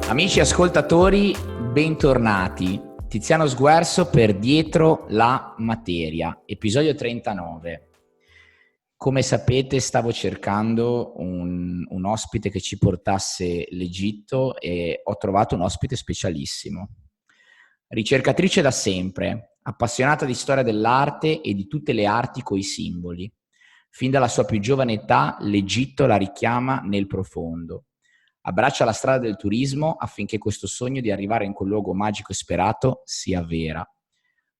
Amici ascoltatori, bentornati. Tiziano Sguerso per Dietro la materia, episodio 39. Come sapete, stavo cercando un ospite che ci portasse l'Egitto e ho trovato un ospite specialissimo. Ricercatrice da sempre, appassionata di storia dell'arte e di tutte le arti coi simboli. Fin dalla sua più giovane età, l'Egitto la richiama nel profondo. Abbraccia la strada del turismo affinché questo sogno di arrivare in quel luogo magico e sperato sia vera.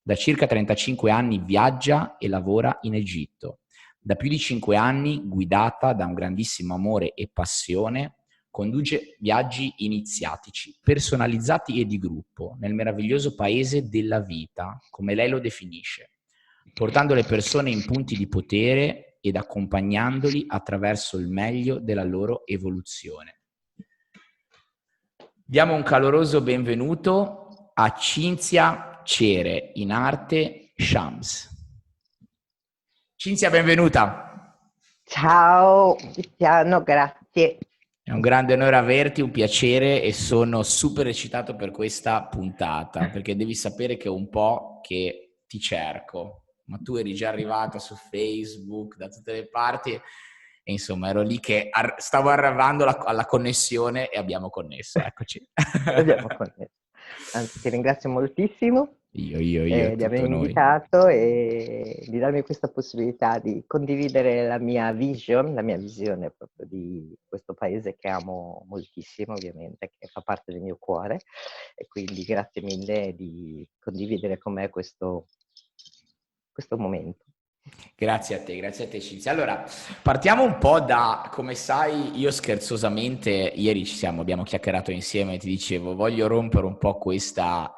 Da circa 35 anni viaggia e lavora in Egitto. Da più di 5 anni, guidata da un grandissimo amore e passione, conduce viaggi iniziatici, personalizzati e di gruppo, nel meraviglioso paese della vita, come lei lo definisce, portando le persone in punti di potere ed accompagnandoli attraverso il meglio della loro evoluzione. Diamo un caloroso benvenuto a Cinzia Cere, in arte Shams. Cinzia, benvenuta. Ciao, Tiziano, grazie. È un grande onore averti, un piacere e sono super eccitato per questa puntata, perché devi sapere che è un po' che ti cerco, ma tu eri già arrivata su Facebook, da tutte le parti, e insomma ero lì che stavo arrivando alla connessione e abbiamo connesso, eccoci. Abbiamo connesso. Anzi, ti ringrazio moltissimo Io, di tutto avermi noi. invitato e di darmi questa possibilità di condividere la mia visione proprio di questo paese che amo moltissimo, ovviamente, che fa parte del mio cuore. E quindi grazie mille di condividere con me questo momento. Grazie a te Cinzia. Allora, partiamo un po' da, come sai, io scherzosamente, ieri abbiamo chiacchierato insieme, ti dicevo, voglio rompere un po' questa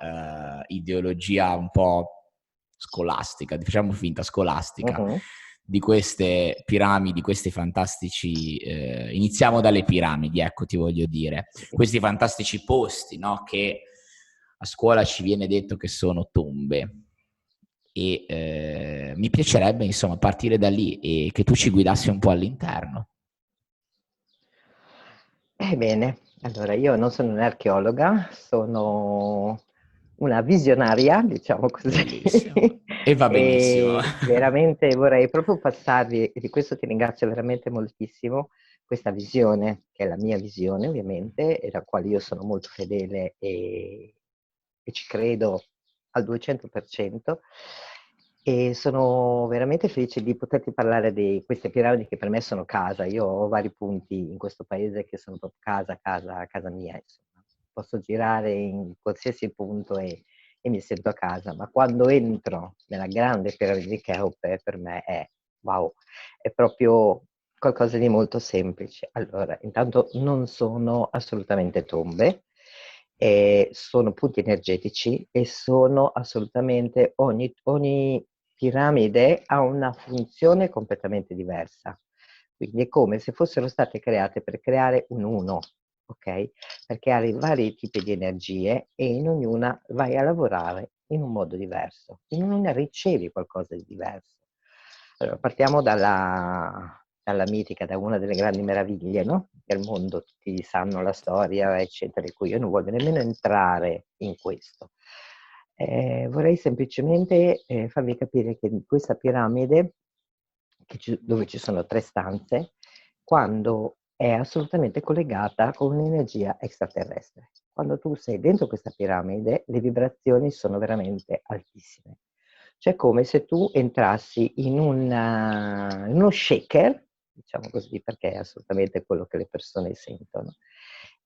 ideologia un po' scolastica, diciamo finta scolastica, Mhm. di queste piramidi, questi fantastici, iniziamo dalle piramidi, ecco ti voglio dire, Sì. questi fantastici posti, no, che a scuola ci viene detto che sono tombe. E mi piacerebbe insomma partire da lì e che tu ci guidassi un po' all'interno. Bene, allora io non sono un'archeologa, sono una visionaria, diciamo così, Bellissimo. E va benissimo. e veramente vorrei proprio passarvi, e di questo ti ringrazio veramente moltissimo, questa visione, che è la mia visione ovviamente, e la quale io sono molto fedele e ci credo al 200%. E sono veramente felice di poterti parlare di queste piramidi che per me sono casa. Io ho vari punti in questo paese che sono proprio casa mia, insomma. Posso girare in qualsiasi punto e mi sento a casa, ma quando entro nella grande piramide di Cheope per me è wow, è proprio qualcosa di molto semplice. Allora, intanto non sono assolutamente tombe, sono punti energetici e sono assolutamente ogni piramide ha una funzione completamente diversa. Quindi è come se fossero state create per creare un uno, ok? Perché hai vari tipi di energie e in ognuna vai a lavorare in un modo diverso, in ognuna ricevi qualcosa di diverso. Allora, partiamo dalla mitica, da una delle grandi meraviglie, no? Del mondo, tutti sanno la storia, eccetera, di cui io non voglio nemmeno entrare in questo. Vorrei semplicemente farvi capire che in questa piramide, dove ci sono 3 stanze, quando è assolutamente collegata con un'energia extraterrestre. Quando tu sei dentro questa piramide, le vibrazioni sono veramente altissime. Cioè come se tu entrassi in uno shaker, diciamo così, perché è assolutamente quello che le persone sentono,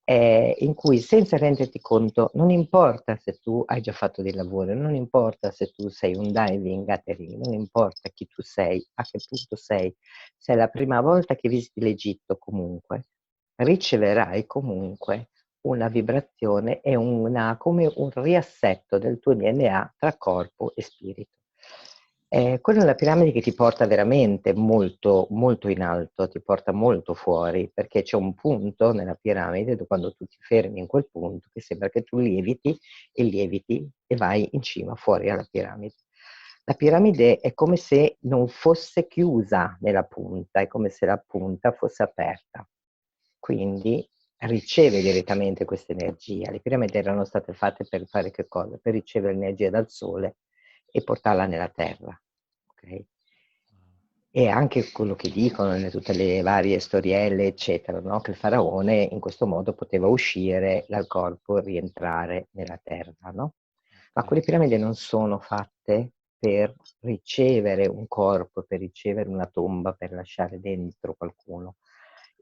in cui senza renderti conto, non importa se tu hai già fatto dei lavori, non importa se tu sei un diving Catering, non importa chi tu sei, a che punto sei, se è la prima volta che visiti l'Egitto comunque, riceverai comunque una vibrazione e come un riassetto del tuo DNA tra corpo e spirito. Quella è una piramide che ti porta veramente molto, molto in alto, ti porta molto fuori, perché c'è un punto nella piramide dove quando tu ti fermi in quel punto che sembra che tu lieviti e vai in cima, fuori alla piramide. La piramide è come se non fosse chiusa nella punta, è come se la punta fosse aperta. Quindi riceve direttamente questa energia. Le piramidi erano state fatte per fare che cosa? Per ricevere energia dal sole e portarla nella terra. Okay? E anche quello che dicono in tutte le varie storielle, eccetera, no? Che il faraone in questo modo poteva uscire dal corpo e rientrare nella terra, no? Ma quelle piramidi non sono fatte per ricevere un corpo, per ricevere una tomba, per lasciare dentro qualcuno.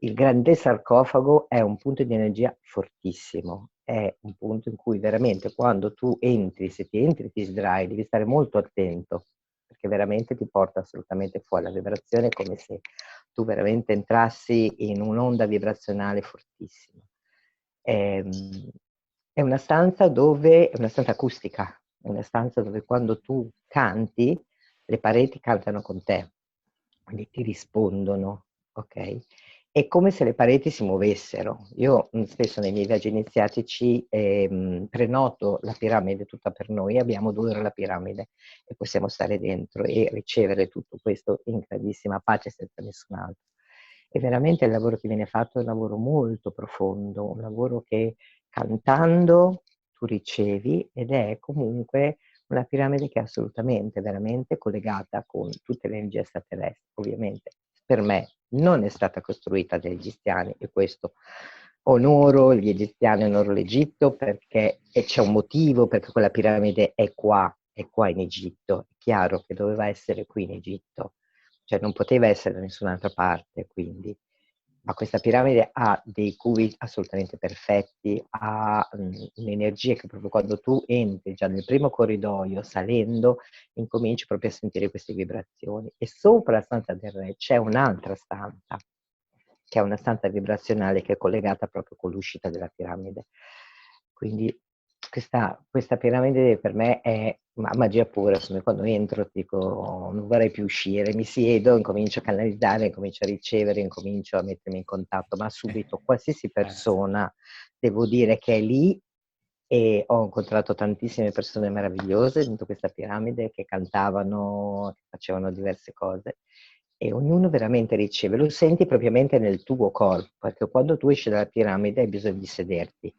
Il grande sarcofago è un punto di energia fortissimo, è un punto in cui veramente quando tu entri, se ti entri ti sdrai, devi stare molto attento, perché veramente ti porta assolutamente fuori la vibrazione, come se tu veramente entrassi in un'onda vibrazionale fortissima. È una stanza dove, è una stanza acustica, è una stanza dove quando tu canti, le pareti cantano con te, quindi ti rispondono, ok? È come se le pareti si muovessero. Io spesso nei miei viaggi iniziatici prenoto la piramide tutta per noi, abbiamo 2 ore alla piramide e possiamo stare dentro e ricevere tutto questo in grandissima pace senza nessun altro. E veramente il lavoro che viene fatto è un lavoro molto profondo, un lavoro che cantando tu ricevi ed è comunque una piramide che è assolutamente, veramente collegata con tutte le energie extraterrestri. Ovviamente per me non è stata costruita dagli egiziani e questo onoro gli egiziani, onoro l'Egitto perché e c'è un motivo perché quella piramide è qua in Egitto. È chiaro che doveva essere qui in Egitto, cioè non poteva essere da nessun'altra parte, quindi. Ma questa piramide ha dei cubi assolutamente perfetti, ha un'energia che proprio quando tu entri già nel primo corridoio, salendo, incominci proprio a sentire queste vibrazioni. E sopra la stanza del re c'è un'altra stanza, che è una stanza vibrazionale che è collegata proprio con l'uscita della piramide. Quindi questa piramide per me è magia pura, insomma, quando entro dico non vorrei più uscire, mi siedo, incomincio a canalizzare, incomincio a ricevere, incomincio a mettermi in contatto, ma subito qualsiasi Certo. persona devo dire che è lì e ho incontrato tantissime persone meravigliose dentro questa piramide che cantavano, che facevano diverse cose e ognuno veramente riceve, lo senti propriamente nel tuo corpo, perché quando tu esci dalla piramide hai bisogno di sederti,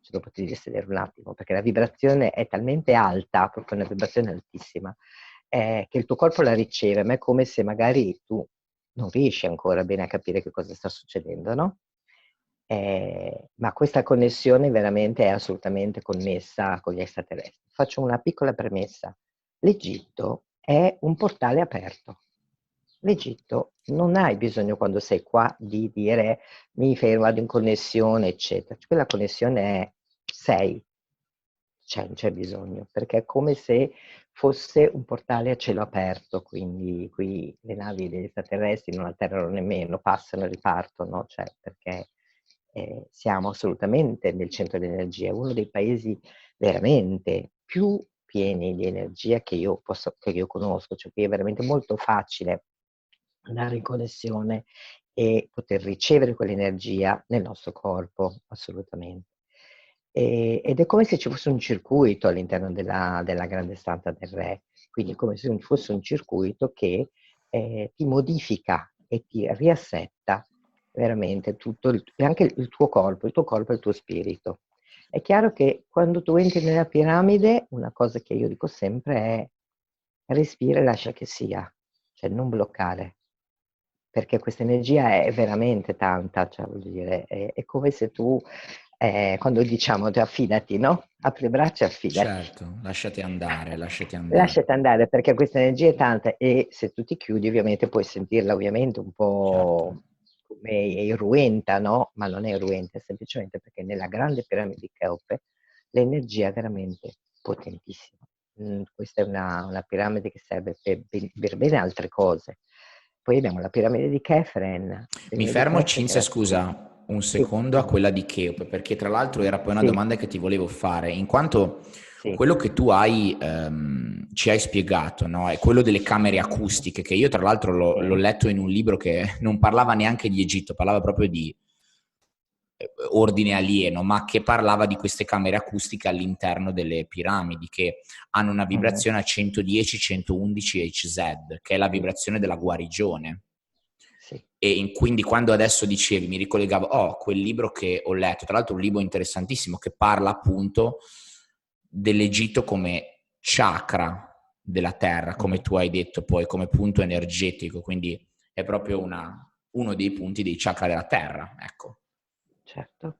cioè dopo ti devi sedere un attimo, perché la vibrazione è talmente alta, proprio una vibrazione altissima, che il tuo corpo la riceve, ma è come se magari tu non riesci ancora bene a capire che cosa sta succedendo, no? Ma questa connessione veramente è assolutamente connessa con gli extraterrestri. Faccio una piccola premessa. L'Egitto è un portale aperto. L'Egitto non hai bisogno quando sei qua di dire mi fermo ad in connessione, eccetera. Quella connessione è sei, non c'è bisogno, perché è come se fosse un portale a cielo aperto, quindi qui le navi degli extraterrestri non atterrano nemmeno, passano e ripartono, cioè perché siamo assolutamente nel centro dell'energia, uno dei paesi veramente più pieni di energia che io conosco, cioè qui è veramente molto facile andare in connessione e poter ricevere quell'energia nel nostro corpo, assolutamente. Ed è come se ci fosse un circuito all'interno della grande stanza del re, quindi è come se fosse un circuito che ti modifica e ti riassetta veramente tutto e anche il tuo corpo e il tuo spirito. È chiaro che quando tu entri nella piramide, una cosa che io dico sempre è respira e lascia che sia, cioè non bloccare, perché questa energia è veramente tanta, cioè voglio dire, è come se tu, quando diciamo ti affidati, no? Apri le braccia e affidati. Certo, lasciati andare, lasciati andare. Lasciati andare perché questa energia è tanta e se tu ti chiudi ovviamente puoi sentirla ovviamente un Certo. po' come irruenta, no? Ma non è irruenta, semplicemente perché nella grande piramide di Cheope l'energia è veramente potentissima. Questa è una piramide che serve per bene altre cose. Poi abbiamo la piramide di Kefren, la Mi piramide di fermo, Kefren che Cinzia, era scusa, un sì, secondo a dimmi. quella di Cheope, perché tra l'altro era poi una Sì, domanda che ti volevo fare, in quanto sì, quello che tu hai, ci hai spiegato, no? È quello delle camere acustiche, che io tra l'altro l'ho sì. letto in un libro che non parlava neanche di Egitto, parlava proprio di ordine alieno, ma che parlava di queste camere acustiche all'interno delle piramidi, che hanno una Mh-mh. vibrazione a 110-111 Hz, che è la Sì, vibrazione della guarigione. sì. quindi quando adesso dicevi, mi ricollegavo, quel libro che ho letto, tra l'altro un libro interessantissimo che parla appunto dell'Egitto come chakra della terra, come tu hai detto poi, come punto energetico, quindi è proprio uno dei punti dei chakra della terra, ecco. Certo.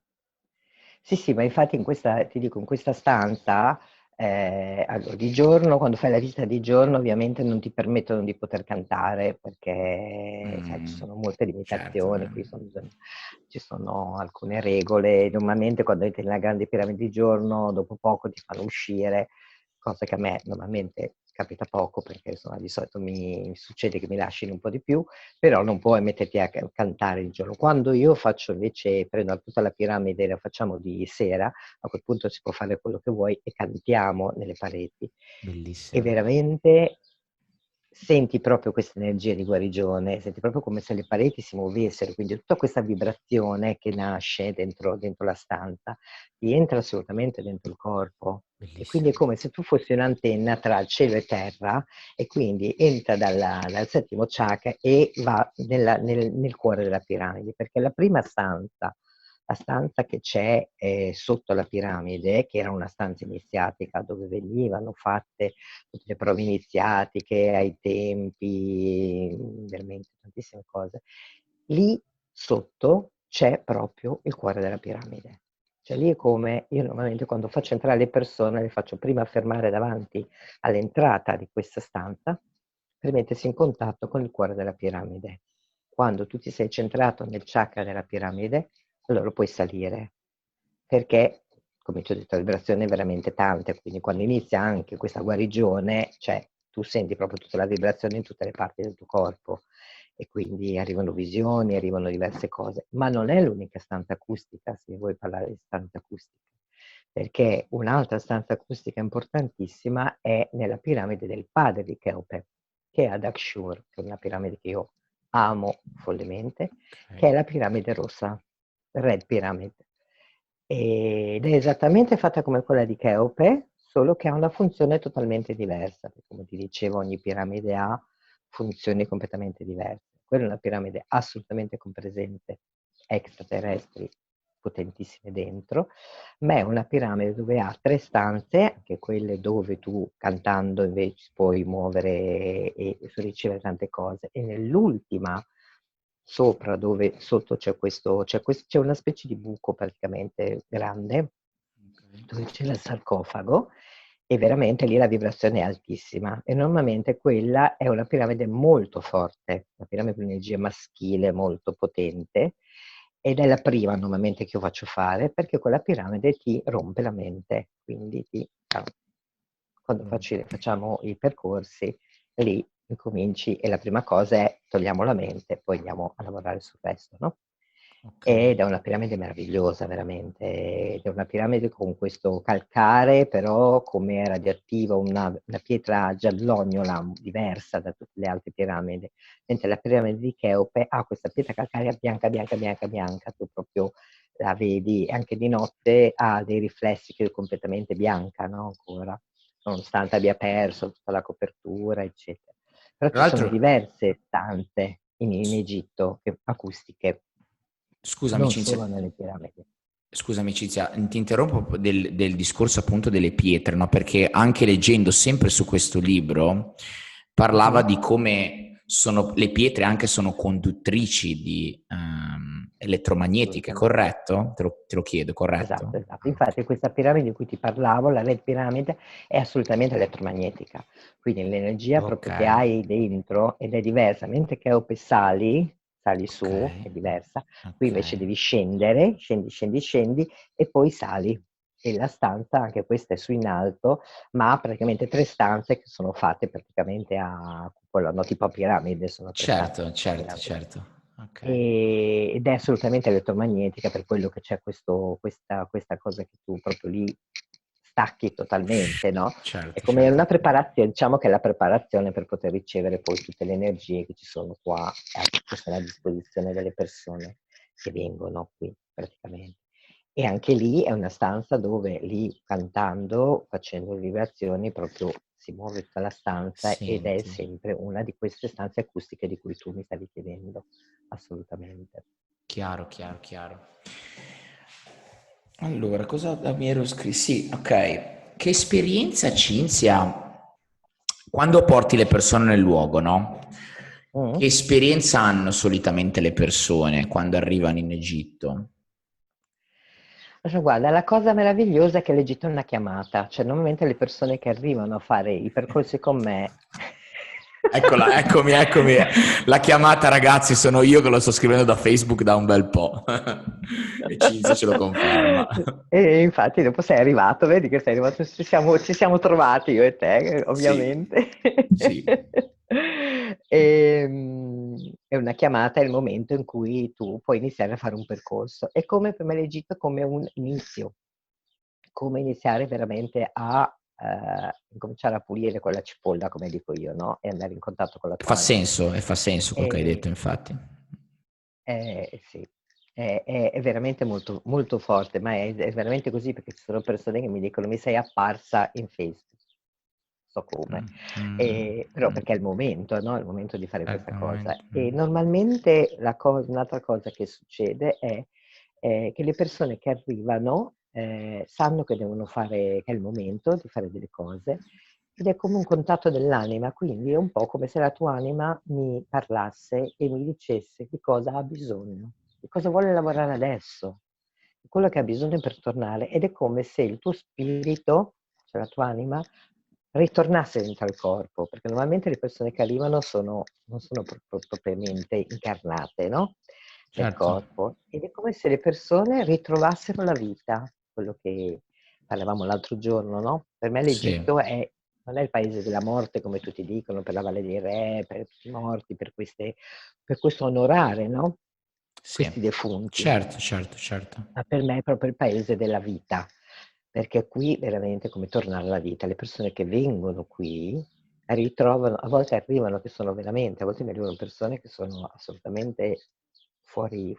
Sì, sì, ma infatti ti dico, in questa stanza, allora, di giorno, quando fai la visita di giorno, ovviamente non ti permettono di poter cantare perché, sai, ci sono molte Certo. limitazioni, ci sono alcune regole. Normalmente quando entri nella grande piramide di giorno, dopo poco ti fanno uscire, cosa che a me normalmente capita poco perché insomma di solito mi succede che mi lasciano un po' di più, però non puoi metterti a cantare di giorno. Quando io faccio invece, prendo tutta la piramide e la facciamo di sera, a quel punto si può fare quello che vuoi e cantiamo nelle pareti. E Bellissimo. veramente senti proprio questa energia di guarigione, senti proprio come se le pareti si muovessero, quindi tutta questa vibrazione che nasce dentro la stanza, ti entra assolutamente dentro il corpo. E quindi è Bellissimo. come se tu fossi un'antenna tra il cielo e terra e quindi entra dal settimo chakra e va nel cuore della piramide, perché la stanza che c'è sotto la piramide, che era una stanza iniziatica dove venivano fatte tutte le prove iniziatiche ai tempi, veramente tantissime cose, lì sotto c'è proprio il cuore della piramide. Cioè lì è come io normalmente quando faccio entrare le persone le faccio prima fermare davanti all'entrata di questa stanza per mettersi in contatto con il cuore della piramide. Quando tu ti sei centrato nel chakra della piramide, allora puoi salire, perché, come ti ho detto, la vibrazione è veramente tanta, quindi quando inizia anche questa guarigione, cioè tu senti proprio tutta la vibrazione in tutte le parti del tuo corpo e quindi arrivano visioni, arrivano diverse cose, ma non è l'unica stanza acustica, se vuoi parlare di stanza acustica, perché un'altra stanza acustica importantissima è nella piramide del padre di Cheope, che è ad Akshur, che è una piramide che io amo follemente, che è Ok. la piramide rossa, Red Pyramid. Ed è esattamente fatta come quella di Cheope, solo che ha una funzione totalmente diversa, perché come ti dicevo ogni piramide ha funzioni completamente diverse. Quella è una piramide assolutamente con presenze extraterrestri potentissime dentro, ma è una piramide dove ha 3 stanze, anche quelle dove tu cantando invece puoi muovere e ricevere tante cose, e nell'ultima sopra dove sotto c'è una specie di buco praticamente grande, dove c'è il sarcofago e veramente lì la vibrazione è altissima e normalmente quella è una piramide molto forte, una piramide di energia maschile molto potente ed è la prima normalmente che io faccio fare perché quella piramide ti rompe la mente, quindi quando facciamo i percorsi lì incominci e la prima cosa è togliamo la mente, poi andiamo a lavorare sul resto, no? Ok. Ed è una piramide meravigliosa veramente, ed è una piramide con questo calcare, però come radioattiva, una pietra giallognola diversa da tutte le altre piramidi, mentre la piramide di Cheope ha questa pietra calcarea bianca, bianca, bianca, bianca, tu proprio la vedi, anche di notte ha dei riflessi che è completamente bianca, no? Ancora, nonostante abbia perso tutta la copertura, eccetera. Però Tra ci sono l'altro, diverse stanze in Egitto acustiche, scusami non Cinzia, solo nelle piramidi. scusami Cinzia, ti interrompo del discorso appunto delle pietre, no? Perché anche leggendo sempre su questo libro parlava Mhm. di come le pietre anche sono conduttrici di elettromagnetiche, Assolutamente. corretto? Te lo chiedo, Esatto, corretto? esatto. Ah, ok. Infatti questa piramide di cui ti parlavo, la Red Pyramid, è assolutamente elettromagnetica. Quindi l'energia Ok, proprio che hai dentro ed è diversa. Mentre che Cheope sali ok, su, è diversa. Qui ok. invece devi scendere, scendi, scendi, scendi e poi sali. E la stanza, anche questa è su in alto, ma ha praticamente 3 stanze che sono fatte praticamente a cupola, no, tipo a piramide, sono 3 stanze Certo, tipo a certo, piramide. certo. Ok. Ed è assolutamente elettromagnetica per quello che c'è questa cosa che tu proprio lì stacchi totalmente, no? È Certo, come certo. una preparazione, diciamo che è la preparazione per poter ricevere poi tutte le energie che ci sono qua, che sono a disposizione delle persone che vengono qui praticamente. E anche lì è una stanza dove lì cantando, facendo le vibrazioni, proprio si muove tutta la stanza ed è Senti. sempre una di queste stanze acustiche di cui tu mi stavi chiedendo. Chiaro, chiaro, chiaro. Allora, cosa mi ero scritto? Sì, ok. Che esperienza, Cinzia, quando porti le persone nel luogo, no? Mm? Che esperienza hanno solitamente le persone quando arrivano in Egitto? Allora, guarda, la cosa meravigliosa è che l'Egitto è una chiamata, cioè normalmente le persone che arrivano a fare i percorsi con me. Eccola, eccomi, eccomi. La chiamata, ragazzi, sono io che lo sto scrivendo da Facebook da un bel po'. E Cinzia ce lo conferma. E infatti dopo sei arrivato, vedi che sei arrivato, ci siamo trovati io e te, Sì, ovviamente. sì. È una chiamata, è il momento in cui tu puoi iniziare a fare un percorso. È come per me l'Egitto, come un inizio, come iniziare veramente a incominciare a pulire quella cipolla, come dico io, no? E andare in contatto con la tua anima. E fa senso quel che hai E, detto, infatti. sì, è veramente molto, molto forte, ma è veramente così perché ci sono persone che mi dicono mi sei apparsa in Facebook, so come, Mm, mm, però mm. perché è il momento, no? È il momento di fare questa cosa. Certamente. E normalmente un'altra cosa che succede è che le persone che arrivano sanno che devono fare, che è il momento di fare delle cose ed è come un contatto dell'anima, quindi è un po' come se la tua anima mi parlasse e mi dicesse di cosa ha bisogno, di cosa vuole lavorare adesso, di quello che ha bisogno per tornare ed è come se il tuo spirito, cioè la tua anima, ritornasse dentro al corpo, perché normalmente le persone che arrivano non sono propriamente incarnate, no? Nel Certo, corpo ed è come se le persone ritrovassero la vita, quello che parlavamo l'altro giorno, no? Per me sì, l'Egitto non è il paese della morte come tutti dicono, per la Valle dei Re, per tutti i morti, per questo onorare, no? sì. Questi defunti, Certo, certo, certo. ma per me è proprio il paese della vita, perché qui veramente è come tornare alla vita. Le persone che vengono qui ritrovano, a volte arrivano che sono veramente, a volte mi arrivano persone che sono assolutamente fuori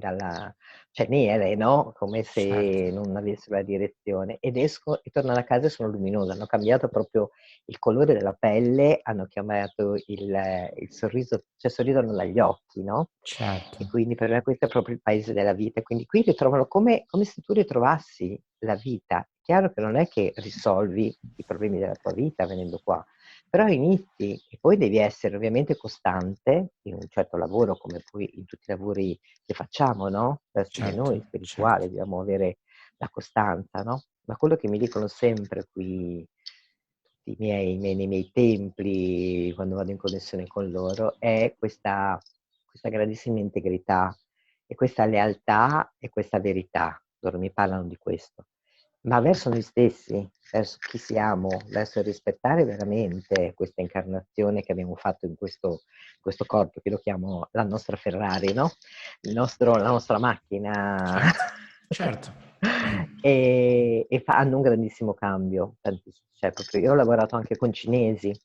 dalla, cioè nere, no? Come Certo, se non avessero la direzione. Ed esco e tornano a casa e sono luminose, hanno cambiato proprio il colore della pelle, hanno cambiato il sorriso, cioè sorridono dagli occhi, no? certo, E quindi per me questo è proprio il paese della vita. Quindi qui ritrovano come se tu ritrovassi la vita. Chiaro che non è che risolvi i problemi della tua vita venendo qua, però inizi e poi devi essere ovviamente costante in un certo lavoro, come poi in tutti i lavori che facciamo, no? Verso di noi, certo, certo. spirituale, dobbiamo avere la costanza, no? Ma quello che mi dicono sempre qui tutti nei miei templi, quando vado in connessione con loro, è questa grandissima integrità e questa lealtà e questa verità. Loro mi parlano di questo. Ma verso noi stessi, verso chi siamo, verso il rispettare veramente questa incarnazione che abbiamo fatto in questo corpo, che lo chiamo la nostra Ferrari, no? La nostra macchina. Certo, certo. Hanno un grandissimo cambio. Cioè, proprio, io ho lavorato anche con cinesi,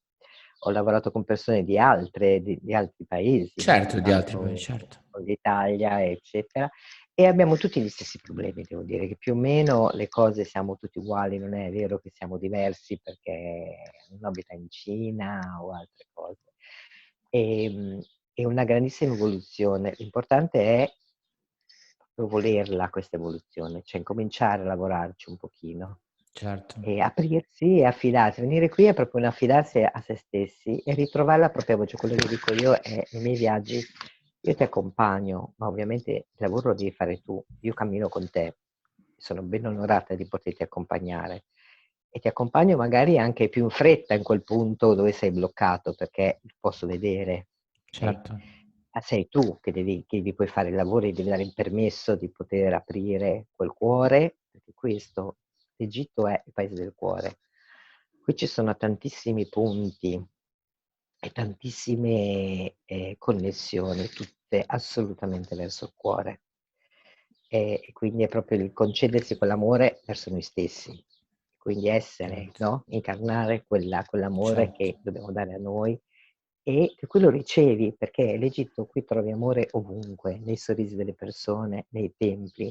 ho lavorato con persone di altri paesi, non Certo, di altri paesi, soltanto certo. con l'Italia, eccetera. E abbiamo tutti gli stessi problemi, devo dire, che più o meno le cose siamo tutti uguali, non è vero che siamo diversi perché uno abita in Cina o altre cose. Ehm, è una grandissima evoluzione. L'importante è proprio volerla questa evoluzione, cioè incominciare a lavorarci un pochino Certo, e aprirsi e affidarsi. Venire qui è proprio un affidarsi a se stessi e ritrovare la propria voce. Quello che dico io è nei miei viaggi io ti accompagno, ma ovviamente il lavoro lo devi fare tu. Io cammino con te, sono ben onorata di poterti accompagnare e ti accompagno magari anche più in fretta in quel punto dove sei bloccato perché lo posso vedere, okay? certo, Ma sei tu che devi poi fare il lavoro e devi dare il permesso di poter aprire quel cuore, perché l'Egitto è il paese del cuore. Qui ci sono tantissimi punti e tantissime, connessioni, tutte assolutamente verso il cuore. E quindi è proprio il concedersi quell'amore verso noi stessi. Quindi essere, certo, no, incarnare quell'amore certo, che dobbiamo dare a noi e che qui lo ricevi, perché l'Egitto qui trovi amore ovunque, nei sorrisi delle persone, nei templi.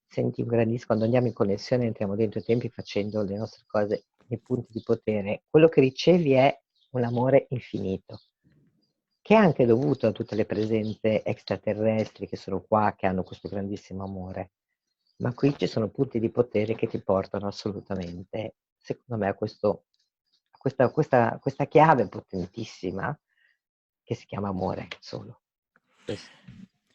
Senti un grandissimo quando andiamo in connessione, entriamo dentro i templi facendo le nostre cose, nei punti di potere, quello che ricevi è un amore infinito. che è anche dovuto a tutte le presenze extraterrestri che sono qua, che hanno questo grandissimo amore. Ma qui ci sono punti di potere che ti portano assolutamente, secondo me, a questa chiave potentissima che si chiama amore solo. Questo.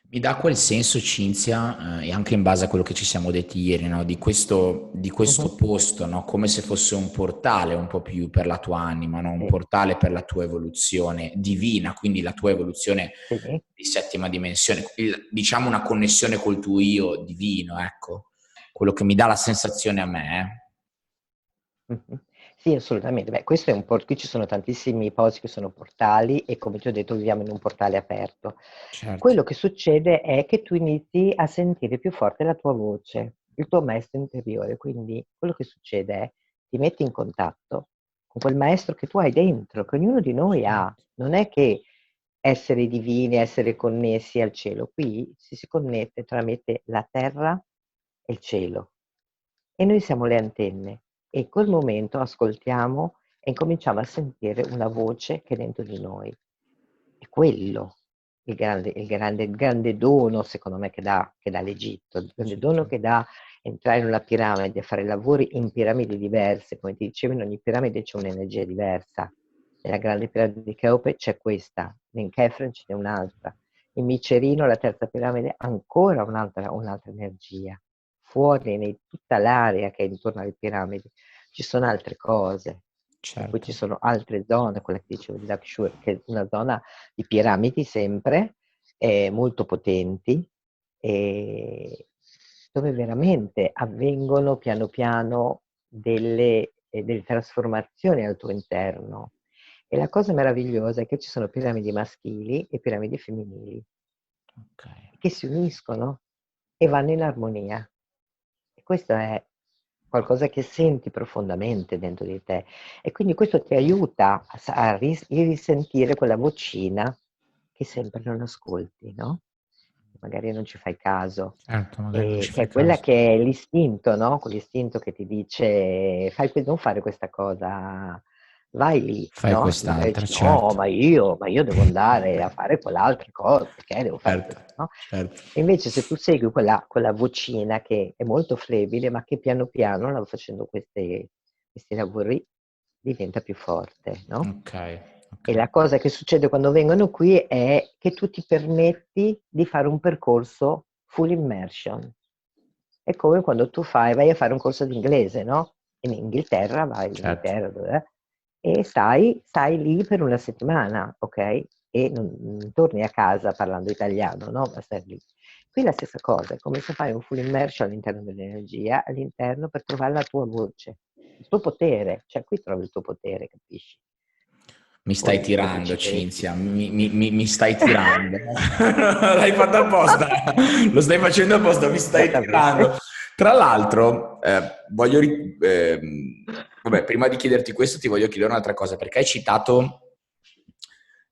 Mi dà quel senso, Cinzia, e anche in base a quello che ci siamo detti ieri, no? Di questo Mhm. posto, no? Come se fosse un portale un po' più per la tua anima, no? Un Sì, portale per la tua evoluzione divina, quindi la tua evoluzione sì. di settima dimensione, diciamo una connessione col tuo io divino, ecco, quello che mi dà la sensazione a me. Mh-mh. Sì, assolutamente. Beh, questo è un por qui ci sono tantissimi posti che sono portali e come ti ho detto viviamo in un portale aperto. Certo, Quello che succede è che tu inizi a sentire più forte la tua voce, il tuo maestro interiore. Quindi quello che succede è ti metti in contatto con quel maestro che tu hai dentro, che ognuno di noi ha. certo, Non è che essere divini, essere connessi al cielo. Qui si connette tramite la terra e il cielo. E noi siamo le antenne e in quel momento ascoltiamo e incominciamo a sentire una voce che è dentro di noi. È quello il grande dono, secondo me, che dà l'Egitto, il sì, grande sì, dono certo. che dà entrare in una piramide, fare lavori in piramidi diverse. Come ti dicevo, in ogni piramide c'è un'energia diversa. Nella grande piramide di Cheope c'è questa, in Kefren ce n'è un'altra, in Micerino, la terza piramide, ancora un'altra energia. Fuori, in tutta l'area che è intorno alle piramidi, ci sono altre cose. E poi ci Certo. sono altre zone, quella che dicevo di Lakshur, che è una zona di piramidi sempre, molto potenti, e dove veramente avvengono piano piano delle trasformazioni al tuo interno. E la cosa meravigliosa è che ci sono piramidi maschili e piramidi femminili Ok. che si uniscono e vanno in armonia. E questo è qualcosa che senti profondamente dentro di te. E quindi questo ti aiuta a risentire quella vocina che sempre non ascolti, no? Magari non ci fai caso, Certo, magari non ci che fai è quella caso. che è l'istinto, no? Quell'istinto che ti dice non fare questa cosa, vai lì, Fai no? Magari quest'altra, dici no, certo. ma io devo andare a fare quell'altra cosa, perché devo fare Certo, questo, no? certo. E invece se tu segui quella vocina che è molto flebile, ma che piano piano, facendo questi lavori, diventa più forte, no? Ok, ok. E la cosa che succede quando vengono qui è che tu ti permetti di fare un percorso full immersion. È come quando vai a fare un corso di inglese, no? In Inghilterra, vai in Certo. Inghilterra, dov'è? E stai lì per una settimana, ok? E non torni a casa parlando italiano, no? Ma stai lì. Qui la stessa cosa, è come se fai un full immersion all'interno dell'energia, all'interno per trovare la tua voce, il tuo potere, cioè qui trovi il tuo potere, capisci? Mi stai Poi dopo tirando, ci vedi. Cinzia, mi stai tirando. L'hai fatto apposta, lo stai facendo apposta, mi stai tirando. Esattamente. Tra l'altro, vabbè, prima di chiederti questo ti voglio chiedere un'altra cosa, perché hai citato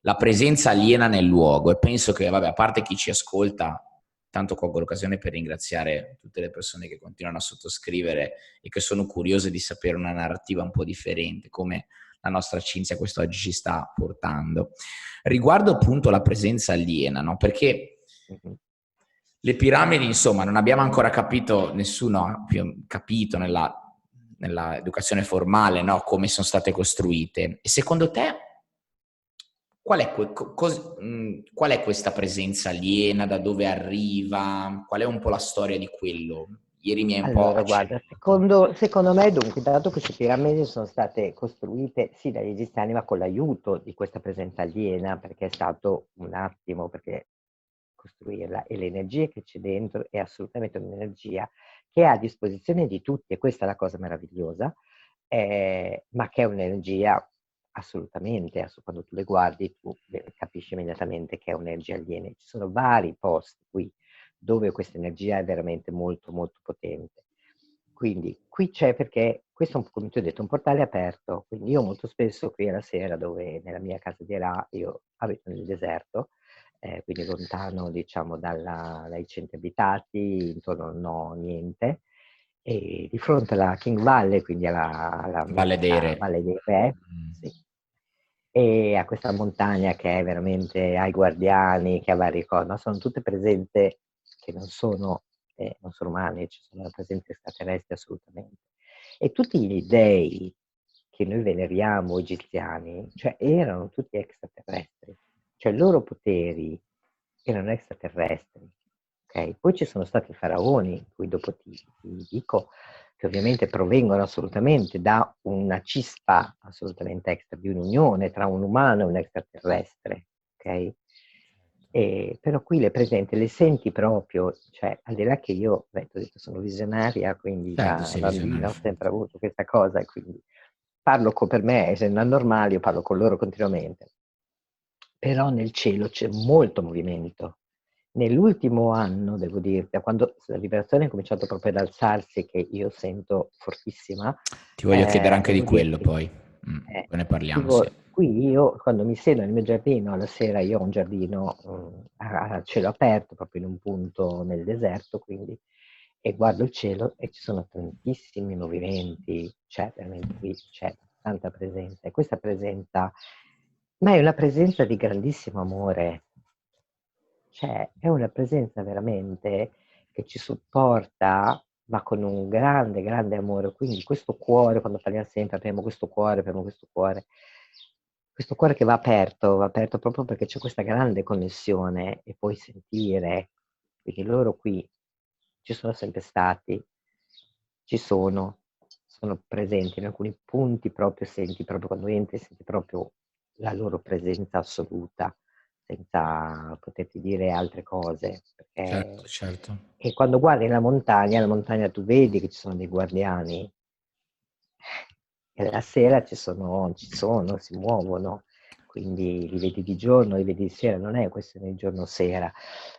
la presenza aliena nel luogo e penso che, vabbè, a parte chi ci ascolta, tanto colgo l'occasione per ringraziare tutte le persone che continuano a sottoscrivere e che sono curiose di sapere una narrativa un po' differente, come la nostra Cinzia quest'oggi ci sta portando. Riguardo appunto la presenza aliena, no? Perché Mhm. le piramidi, insomma, non abbiamo ancora capito, nessuno ha capito nella educazione formale, no? Come sono state costruite. E secondo te qual è questa presenza aliena? Da dove arriva? Qual è un po' la storia di quello? Ieri mi hai un po' Allora, guarda, accennato. secondo me, dunque, dato che queste piramidi sono state costruite sì dagli egiziani, ma con l'aiuto di questa presenza aliena, perché è stato un attimo, perché costruirla e l'energia che c'è dentro è assolutamente un'energia che è a disposizione di tutti, e questa è la cosa meravigliosa, ma che è un'energia assolutamente, quando tu le guardi, tu capisci immediatamente che è un'energia aliena. Ci sono vari posti qui dove questa energia è veramente molto, molto potente. Quindi qui c'è, perché questo, come ti ho detto, è un portale aperto, quindi io molto spesso qui alla sera, dove nella mia casa di Ra, io abito nel deserto, quindi lontano, diciamo, dai centri abitati, intorno non ho niente, e di fronte alla King Valley, quindi alla Valle dei Re. Valle dei Re, Mm. sì. e a questa montagna che è veramente ai guardiani, che ha varie cose, ma sono tutte presenze che non sono umane, ci sono presenze extraterrestri assolutamente. E tutti gli dei che noi veneriamo egiziani, cioè erano tutti extraterrestri, cioè i loro poteri erano extraterrestri. Okay? Poi ci sono stati i faraoni, cui dopo ti dico, che ovviamente provengono assolutamente da una cispa assolutamente extra, di un'unione tra un umano e un extraterrestre, ok? Però qui le presenti, le senti proprio, cioè al di là che io, beh, ti ho detto, sono visionaria, quindi Certo, da sei visionario. bambina ho sempre avuto questa cosa e quindi per me, essendo anormale, io parlo con loro continuamente. Però nel cielo c'è molto movimento. Nell'ultimo anno, devo dirti, da quando la vibrazione è cominciato proprio ad alzarsi, che io sento fortissima, Ti voglio chiedere anche di devo quello dirti, poi. Poi ne parliamo, sì. qui io quando mi siedo nel mio giardino, alla sera io ho un giardino a cielo aperto, proprio in un punto nel deserto, quindi, e guardo il cielo e ci sono tantissimi movimenti, cioè veramente qui c'è tanta presenza. E questa presenza, ma è una presenza di grandissimo amore, cioè è una presenza veramente che ci supporta, ma con un grande, grande amore. Quindi questo cuore, quando parliamo sempre, apriamo questo cuore che va aperto proprio perché c'è questa grande connessione e puoi sentire, quindi loro qui ci sono sempre stati, ci sono presenti in alcuni punti, proprio senti proprio quando entri, senti proprio la loro presenza assoluta, senza poterti dire altre cose. Certo, certo. E quando guardi la montagna tu vedi che ci sono dei guardiani, e la sera si muovono, quindi li vedi di giorno, li vedi di sera, non è questione di giorno-sera,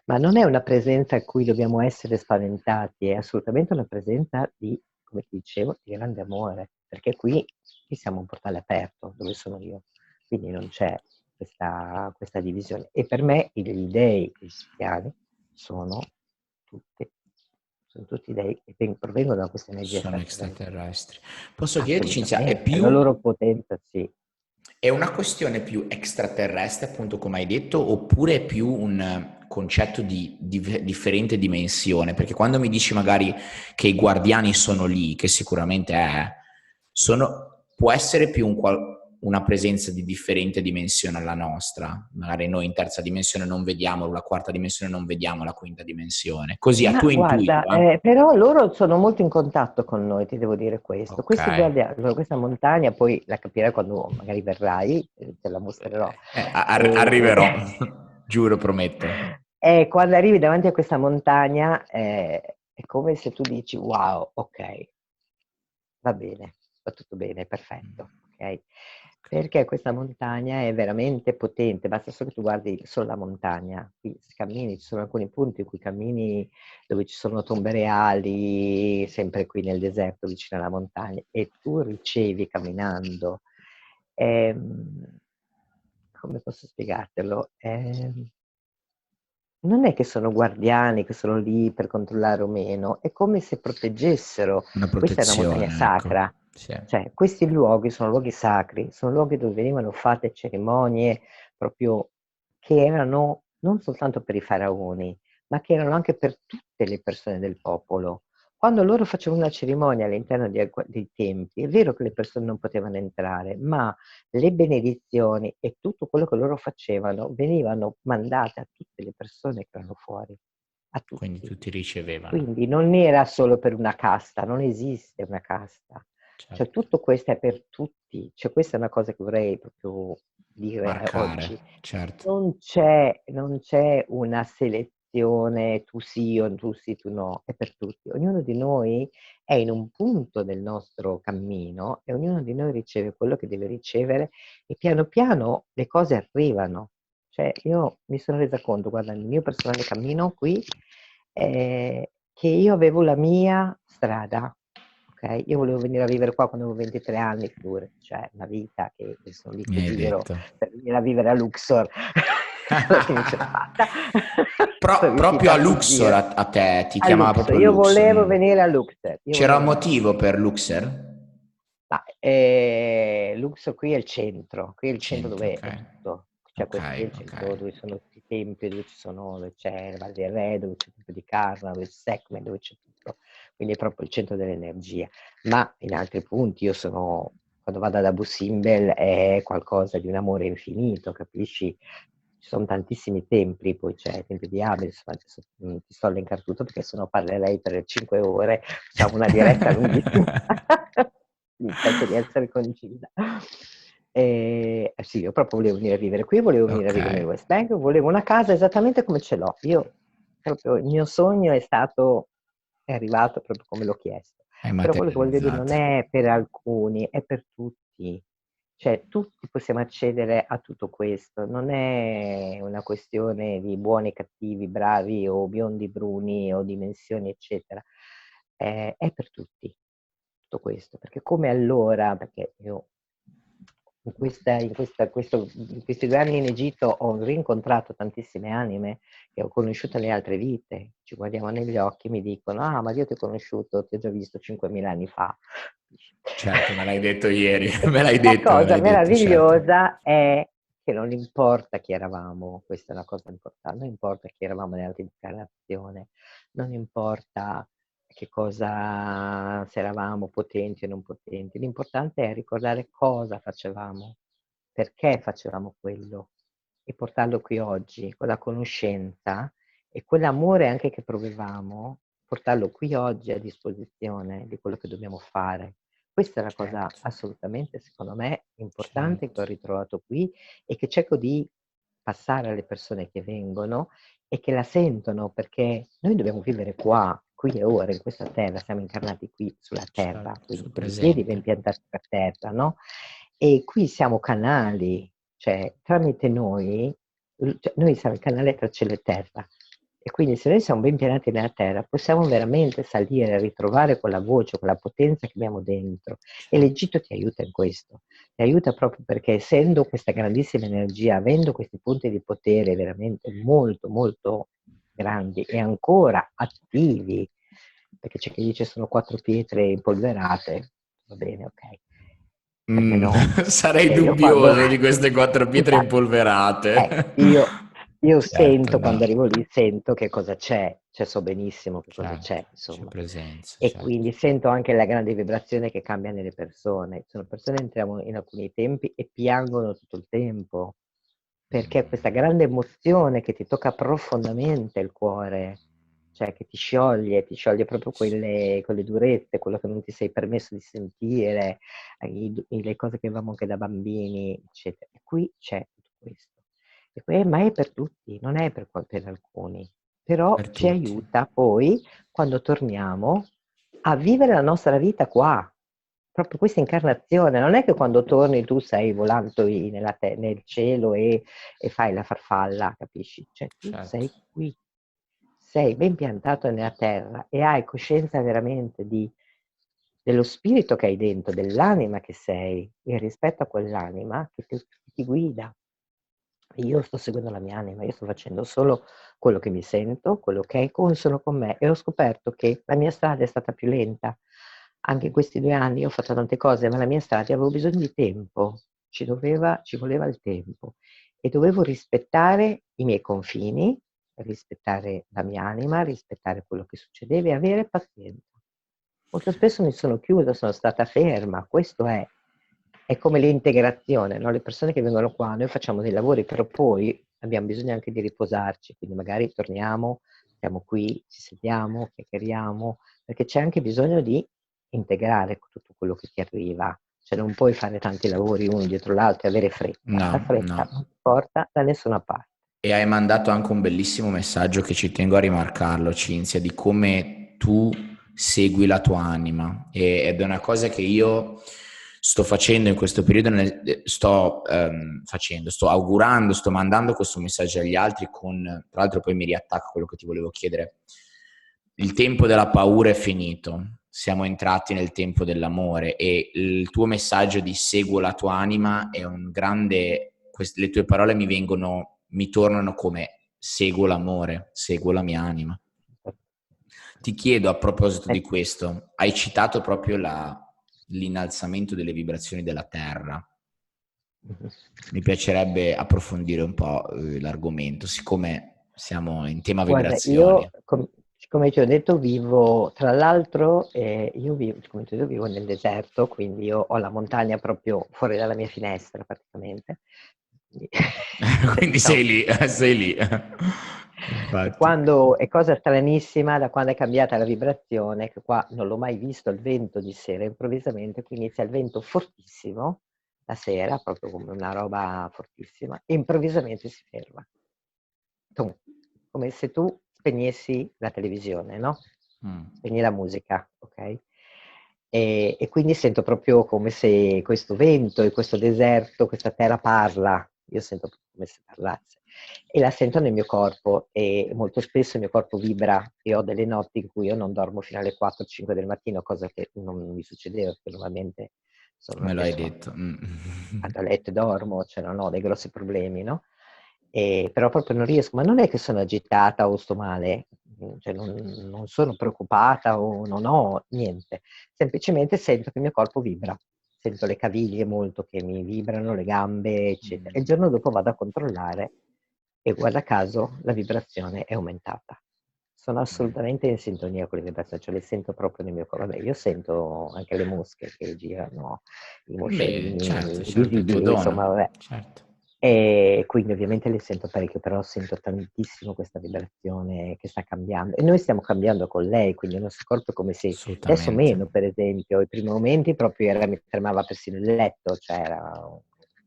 ma non è una presenza a cui dobbiamo essere spaventati, è assolutamente una presenza di, come ti dicevo, di grande amore, perché qui siamo un portale aperto, dove sono io, quindi non c'è questa divisione. E per me gli dei cristiani sono tutti, sono tutti dei che provengono da questa energia Sono extraterrestre. extraterrestri. Posso chiederti, Cinzia, Assolutamente, la loro potenza sì. è una questione più extraterrestre, appunto, come hai detto, oppure è più un concetto di differente dimensione? Perché quando mi dici magari che i guardiani sono lì, che sicuramente è, può essere più una presenza di differente dimensione alla nostra. Magari noi in terza dimensione non vediamo, la quarta dimensione non vediamo, la quinta dimensione. Così a Ma tuo guarda, intuito, eh? però loro sono molto in contatto con noi, ti devo dire questo. Ok. Questi guardiani, allora, questa montagna, poi la capirai quando magari verrai, te la mostrerò. E, Arriverò, giuro, prometto. e quando arrivi davanti a questa montagna, è come se tu dici, wow, ok, va bene, va tutto bene, perfetto, ok? Perché questa montagna è veramente potente, basta solo che tu guardi solo la montagna, qui cammini, ci sono alcuni punti in cui cammini dove ci sono tombe reali, sempre qui nel deserto vicino alla montagna, e tu ricevi camminando. ehm, Come posso spiegartelo? Non è che sono guardiani, che sono lì per controllare o meno, è come se proteggessero. Una Questa è una montagna protezione, ecco. sacra, Sì. cioè questi luoghi sono luoghi sacri, sono luoghi dove venivano fatte cerimonie proprio che erano non soltanto per i faraoni, ma che erano anche per tutte le persone del popolo. Quando loro facevano una cerimonia all'interno dei templi, è vero che le persone non potevano entrare, ma le benedizioni e tutto quello che loro facevano venivano mandate a tutte le persone che erano fuori, a Quindi tutti. tutti ricevevano. Quindi non era solo per una casta, non esiste una casta. Cioè Certo. tutto questo è per tutti. Cioè questa è una cosa che vorrei proprio dire Marcare, oggi. certo. Non c'è una selezione, tu sì o tu sì, tu no, è per tutti. Ognuno di noi è in un punto del nostro cammino e ognuno di noi riceve quello che deve ricevere e piano piano le cose arrivano. Cioè io mi sono resa conto, guarda, nel mio personale cammino qui, che io avevo la mia strada, ok? Io volevo venire a vivere qua quando avevo 23 anni, figurati, cioè una vita che sono lì Mi che hai giro detto. per venire a vivere a Luxor. Alla fine ce l'ho fatta, sono Proprio riuscita a a Luxor fuggire a te ti a chiamava Luxor. proprio Io Luxor. volevo venire a Luxor, io C'era volevo un venire a motivo Luxor. per Luxor? Ma, Luxor qui è il centro Centro, dove ok. è tutto. Cioè Ok, questo qui è il ok. centro dove sono tutti i templi, dove c'è il Val del Re, dove c'è il tempio di Karna, dove c'è Sekhmet, dove c'è tutto. Quindi è proprio il centro dell'energia. Ma in altri punti quando vado ad Abu Simbel è qualcosa di un amore infinito, capisci? Ci sono tantissimi templi, poi c'è il tempio di Abel, insomma, adesso non ti sto a elencare tutto perché sennò parlerei per 5 ore, facciamo una diretta lunghissima. Mi penso di essere concisa. Sì, io proprio volevo venire a vivere qui, volevo venire a Ok. vivere nel West Bank, volevo una casa esattamente come ce l'ho. Io proprio il mio sogno è arrivato proprio come l'ho chiesto. Hai Però quello che voglio dire non materializzato. è per alcuni, è per tutti. Cioè, tutti possiamo accedere a tutto questo, non è una questione di buoni, cattivi, bravi o biondi, bruni o dimensioni, eccetera. È per tutti tutto questo, perché come allora, perché io in questi 2 anni in Egitto ho rincontrato tantissime anime che ho conosciuto nelle altre vite, ci guardiamo negli occhi e mi dicono: ah, ma io ti ho conosciuto, ti ho già visto 5.000 anni fa. Certo, me l'hai detto ieri, E me l'hai detto, certo. meravigliosa è che non importa chi eravamo, questa è una cosa importante, non importa chi eravamo nell'altra incarnazione, non importa che cosa, se eravamo potenti o non potenti, l'importante è ricordare cosa facevamo, perché facevamo quello e portarlo qui oggi con la conoscenza e quell'amore anche che provavamo, portarlo qui oggi a disposizione di quello che dobbiamo fare. Questa è la cosa Certo, assolutamente, secondo me, importante che certo. ho ritrovato qui e che cerco di passare alle persone che vengono e che la sentono, perché noi dobbiamo vivere qua, qui e ora, in questa terra, siamo incarnati qui sulla terra, Certo, quindi sul con i piedi ben presente. piantati per terra, no? E qui siamo canali, cioè tramite cioè, noi siamo il canale tra cielo e terra. E quindi se noi siamo ben pianati nella terra, possiamo veramente salire, ritrovare quella voce, quella potenza che abbiamo dentro. E Certo. l'Egitto ti aiuta in questo. Ti aiuta proprio perché essendo questa grandissima energia, avendo questi punti di potere veramente molto, molto grandi e ancora attivi, perché c'è chi dice sono 4 pietre impolverate, va bene, ok, perché no? Sarei Io quando dubbioso di queste 4 pietre infatti, impolverate. io Certo, sento, no. quando arrivo lì, sento che cosa c'è, cioè so benissimo che cosa Certo, c'è, c'è insomma. presenza, E certo. quindi sento anche la grande vibrazione che cambia nelle persone. Ci sono persone che entriamo in alcuni tempi e piangono tutto il tempo, perché questa grande emozione che ti tocca profondamente il cuore, cioè che ti scioglie proprio quelle durezze, quello che non ti sei permesso di sentire, le cose che avevamo anche da bambini, eccetera. E qui c'è tutto questo. Ma è per tutti, non è per alcuni. Però Per ci tutti. aiuta poi, quando torniamo, a vivere la nostra vita qua. Proprio questa incarnazione. Non è che quando torni tu sei volando nel cielo e fai la farfalla, capisci? Cioè tu Certo. sei qui, sei ben piantato nella terra e hai coscienza veramente dello spirito che hai dentro, dell'anima che sei e rispetto a quell'anima che ti guida. Io sto seguendo la mia anima, io sto facendo solo quello che mi sento, quello che è consono con me e ho scoperto che la mia strada è stata più lenta. Anche in questi 2 anni ho fatto tante cose, ma la mia strada avevo bisogno di tempo, ci voleva il tempo e dovevo rispettare i miei confini, rispettare la mia anima, rispettare quello che succedeva e avere pazienza. Molto spesso mi sono chiusa, sono stata ferma, questo è come l'integrazione, no? Le persone che vengono qua, noi facciamo dei lavori, però poi abbiamo bisogno anche di riposarci, quindi magari torniamo, siamo qui, ci sediamo, chiacchieriamo, perché c'è anche bisogno di integrare tutto quello che ti arriva, cioè non puoi fare tanti lavori uno dietro l'altro e avere fretta, la No, no. fretta non ti porta da nessuna parte. E hai mandato anche un bellissimo messaggio che ci tengo a rimarcarlo, Cinzia, di come tu segui la tua anima. Ed è una cosa che io sto facendo in questo periodo, sto augurando, sto mandando questo messaggio agli altri tra l'altro poi mi riattacco a quello che ti volevo chiedere. Il tempo della paura è finito, siamo entrati nel tempo dell'amore e il tuo messaggio di seguo la tua anima è un grande, le tue parole mi tornano come seguo l'amore, seguo la mia anima. Ti chiedo a proposito di Eh, questo, hai citato proprio l'innalzamento delle vibrazioni della Terra. Mhm. Mi piacerebbe approfondire un po' l'argomento, siccome siamo in tema Guarda, vibrazioni. come ti ho detto, vivo, tra l'altro, io vivo, come ti ho detto, vivo nel deserto, quindi io ho la montagna proprio fuori dalla mia finestra praticamente. Quindi, Quindi diciamo, sei lì. e Infatti. quando, è cosa stranissima, da quando è cambiata la vibrazione, che qua non l'ho mai visto il vento di sera, improvvisamente qui inizia il vento fortissimo, la sera, proprio come una roba fortissima, e improvvisamente si ferma. Tum. Come se tu spegnessi la televisione, no? Mm. Spegni la musica, ok? E quindi sento proprio come se questo vento e questo deserto, questa terra parla, io sento proprio come se parlasse. E la sento nel mio corpo e molto spesso il mio corpo vibra e ho delle notti in cui io non dormo fino alle 4-5 del mattino, cosa che non mi succedeva perché normalmente sono una Me lo hai persona detto. vado a letto e dormo, cioè non ho dei grossi problemi, no? Però proprio non riesco, ma non è che sono agitata o sto male, cioè non sono preoccupata o non ho niente, semplicemente sento che il mio corpo vibra, sento le caviglie molto che mi vibrano, le gambe, eccetera. E il giorno dopo vado a controllare e guarda caso la vibrazione è aumentata. Sono assolutamente in sintonia con le vibrazioni, cioè le sento proprio nel mio corpo. Vabbè, io sento anche le mosche che girano, i Beh, moscerini certo, certo, il tuo visibili, insomma, dono. vabbè. Certo. E quindi ovviamente le sento parecchio, però sento tantissimo questa vibrazione che sta cambiando. E noi stiamo cambiando con lei, quindi il nostro corpo è come se, adesso Assolutamente. meno per esempio, i primi momenti proprio mi fermava persino il letto, cioè era un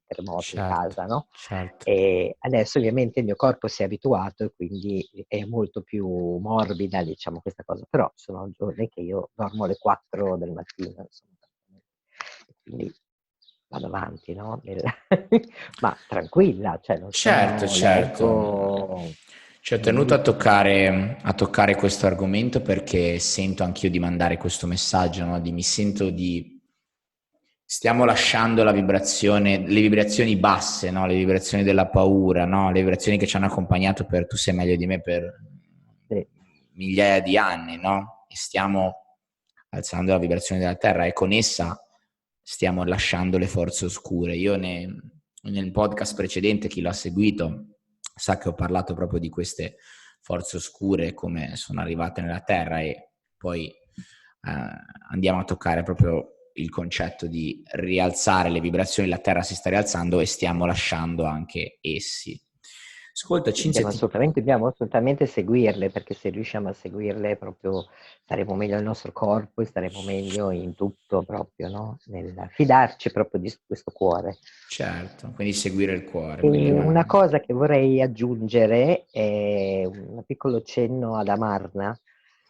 terremoto in Certo, casa, no? certo. E adesso ovviamente il mio corpo si è abituato e quindi è molto più morbida, diciamo, questa cosa. Però sono giorni che io dormo alle 4 del mattino, insomma. E quindi vado avanti, no? Ma tranquilla, cioè non Certo, sono, certo. leggo, Ci ho tenuto medito. a toccare questo argomento perché sento anch'io di mandare questo messaggio, no? Mi sento di... Stiamo lasciando la vibrazione, le vibrazioni basse, no? Le vibrazioni della paura, no? Le vibrazioni che ci hanno accompagnato per, tu sai meglio di me, per Sì. migliaia di anni, no? E stiamo alzando la vibrazione della Terra e con essa stiamo lasciando le forze oscure. Nel podcast precedente, chi l'ha seguito sa che ho parlato proprio di queste forze oscure, come sono arrivate nella Terra e poi andiamo a toccare proprio il concetto di rialzare le vibrazioni, la Terra si sta rialzando e stiamo lasciando anche essi. Ascolta, Sì, Cinzia, dobbiamo assolutamente seguirle, perché se riusciamo a seguirle proprio staremo meglio al nostro corpo e staremo meglio in tutto proprio, no? Nel fidarci proprio di questo cuore. certo, quindi seguire il cuore, E una bene. cosa che vorrei aggiungere è un piccolo cenno ad Amarna.